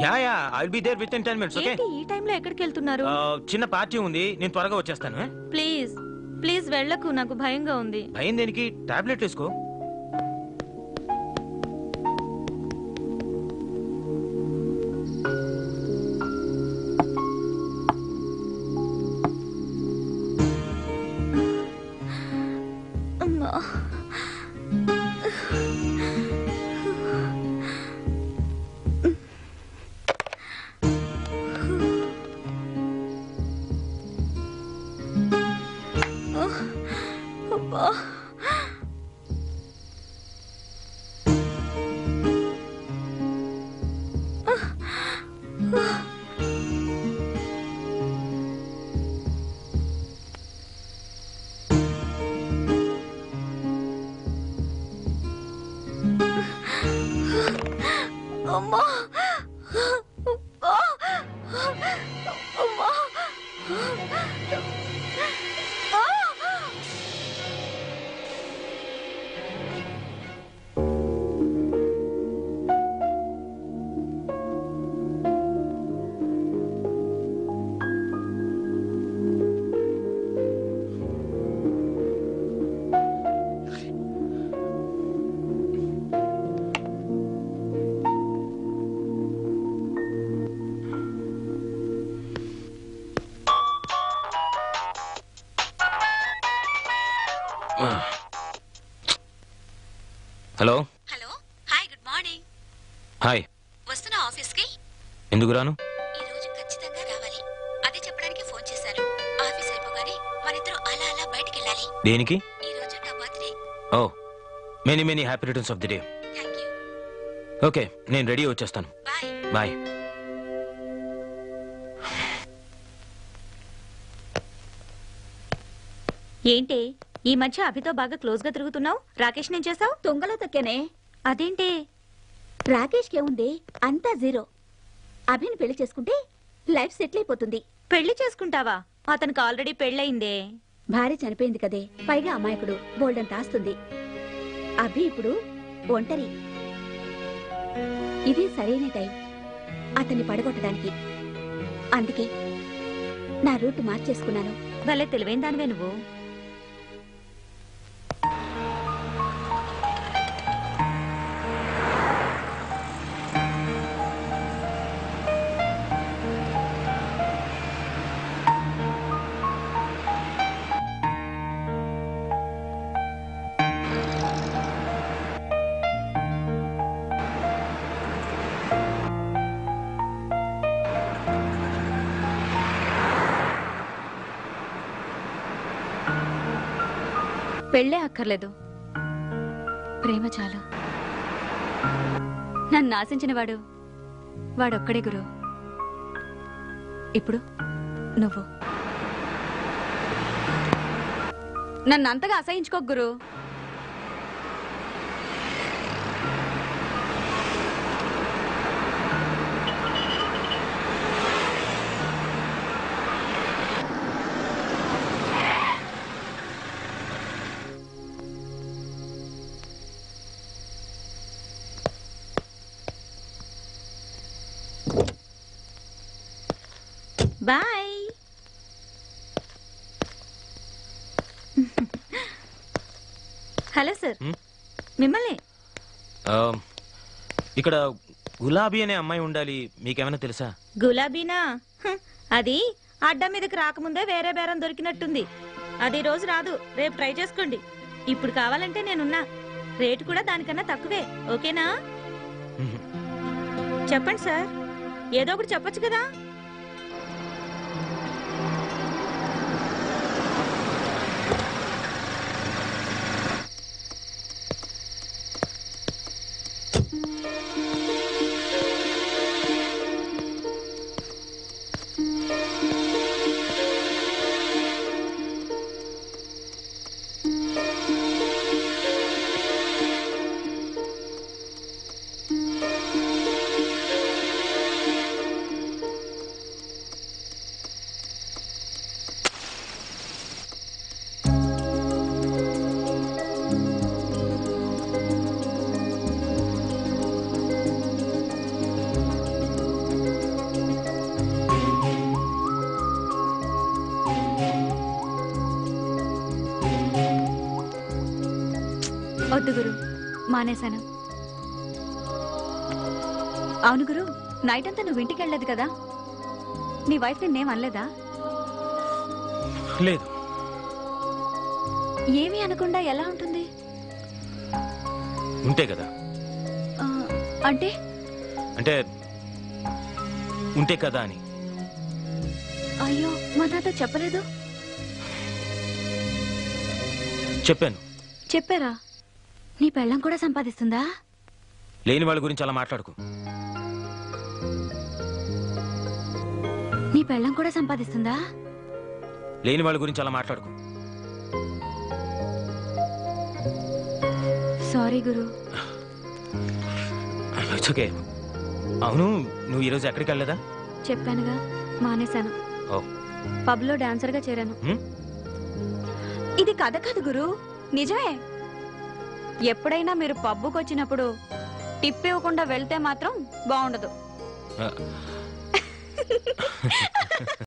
Yeah yeah I will be there with in 10 minutes okay ఏంటి ఈ టైంలో ఎక్కడికి వెళ్తున్నారు? చిన్న పార్టీ ఉంది, నేను త్వరగా వచ్చేస్తాను. ప్లీజ్ ప్లీజ్ వెళ్ళకు, నాకు భయంగా ఉంది. భయం దేనికి? టాబ్లెట్ వేసుకో. అమ్మా అబ్బా అమ్మా అమ్మా hello hello hi good morning. Hi. వస్తున్నా ఆఫీస్కి? ఎందుకు రాను? ఈ రోజు ఖచ్చితంగా రావాలి, అదే చెప్పడానికి ఫోన్ చేశాను. ఆఫీస్ అయిపోగానే మనిద్దరం అలా అలా బయటికి వెళ్ళాలి. దేనికి? ఈ రోజు నా birthday. Oh many many happy returns of the day. Thank you. Okay నేను రెడీ వచ్చేస్తాను. బాయ్. బాయ్. ఏంటి ఈ మధ్య అభితో బాగా క్లోజ్ గా తిరుగుతున్నావు? రాకేష్ నేను చేసావు? తొంగలో తొక్కేనే. అదేంటి? రాకేష్కి ఏముంది, అంతా జీరో. అభిని పెళ్లి చేసుకుంటే లైఫ్ సెటిల్ అయిపోతుంది. పెళ్లి చేసుకుంటావా? అతనికి ఆల్రెడీ పెళ్ళయిందే. భార్య చనిపోయింది కదే, పైగా అమాయకుడు, బోల్డంత ఆస్తుంది. అభి ఇప్పుడు ఒంటరి. ఇది సరైన టైం అతన్ని పడగొట్టడానికి. అందుకే నా రూట్ మార్చేసుకున్నాను. భలే తెలివైన దానివే నువ్వు. పెళ్ళే అక్కర్లేదు, ప్రేమ చాలు. నన్ను ఆశించిన వాడొక్కడే గురు. ఇప్పుడు నువ్వు నన్ను అంతగా అసహించుకోకు గురు. బాయ్. హలో సార్, మిమ్మల్ని. ఇక్కడ గులాబీ అనే అమ్మాయి ఉండాలి, మీకేమైనా తెలుసా? గులాబీనా? అది అడ్డా మీదకి రాకముందే వేరే బేరం దొరికినట్టుంది. అది రోజు రాదు, రేపు ట్రై చేసుకోండి. ఇప్పుడు కావాలంటే నేనున్నా, రేటు కూడా దానికన్నా తక్కువే. ఓకేనా? చెప్పండి సార్, ఏదో ఒకటి చెప్పొచ్చు కదా. వద్దు గురు, మానేశాను. అవును గురు, నైట్ అంతా నువ్వు ఇంటికి వెళ్ళలేదు కదా, నీ వైఫ్ నిన్నేం అనలేదా? లేదు. ఏమీ అనకుండా ఎలా ఉంటుంది? ఉంటే కదా. ఆ, అంటే అంటే ఉంటే కదా అని. అయ్యో, మా నాతో చెప్పలేదు. చెప్పాను. చెప్పారా? నీ పెళ్ళం కూడా సంపాదిస్తుందా? లేని వాళ్ళ గురించి అలా మాట్లాడుకో. నీ పెళ్ళం కూడా సంపాదిస్తుందా? లేని వాళ్ళ గురించి అలా మాట్లాడుకో. Sorry Guru. It's okay. అవును, నువ్వు ఈరోజు ఎక్కడికి వెళ్ళలేదా? చెప్పానుగా, మానేశాను. ఓ. పబ్లో డాన్సర్గా చేరాను. ఇది కథ కాదు గురు, నిజమే. ఎప్పుడైనా మీరు పబ్బుకి వచ్చినప్పుడు టిప్ ఇవ్వకుండా వెళ్తే మాత్రం బాగుండదు.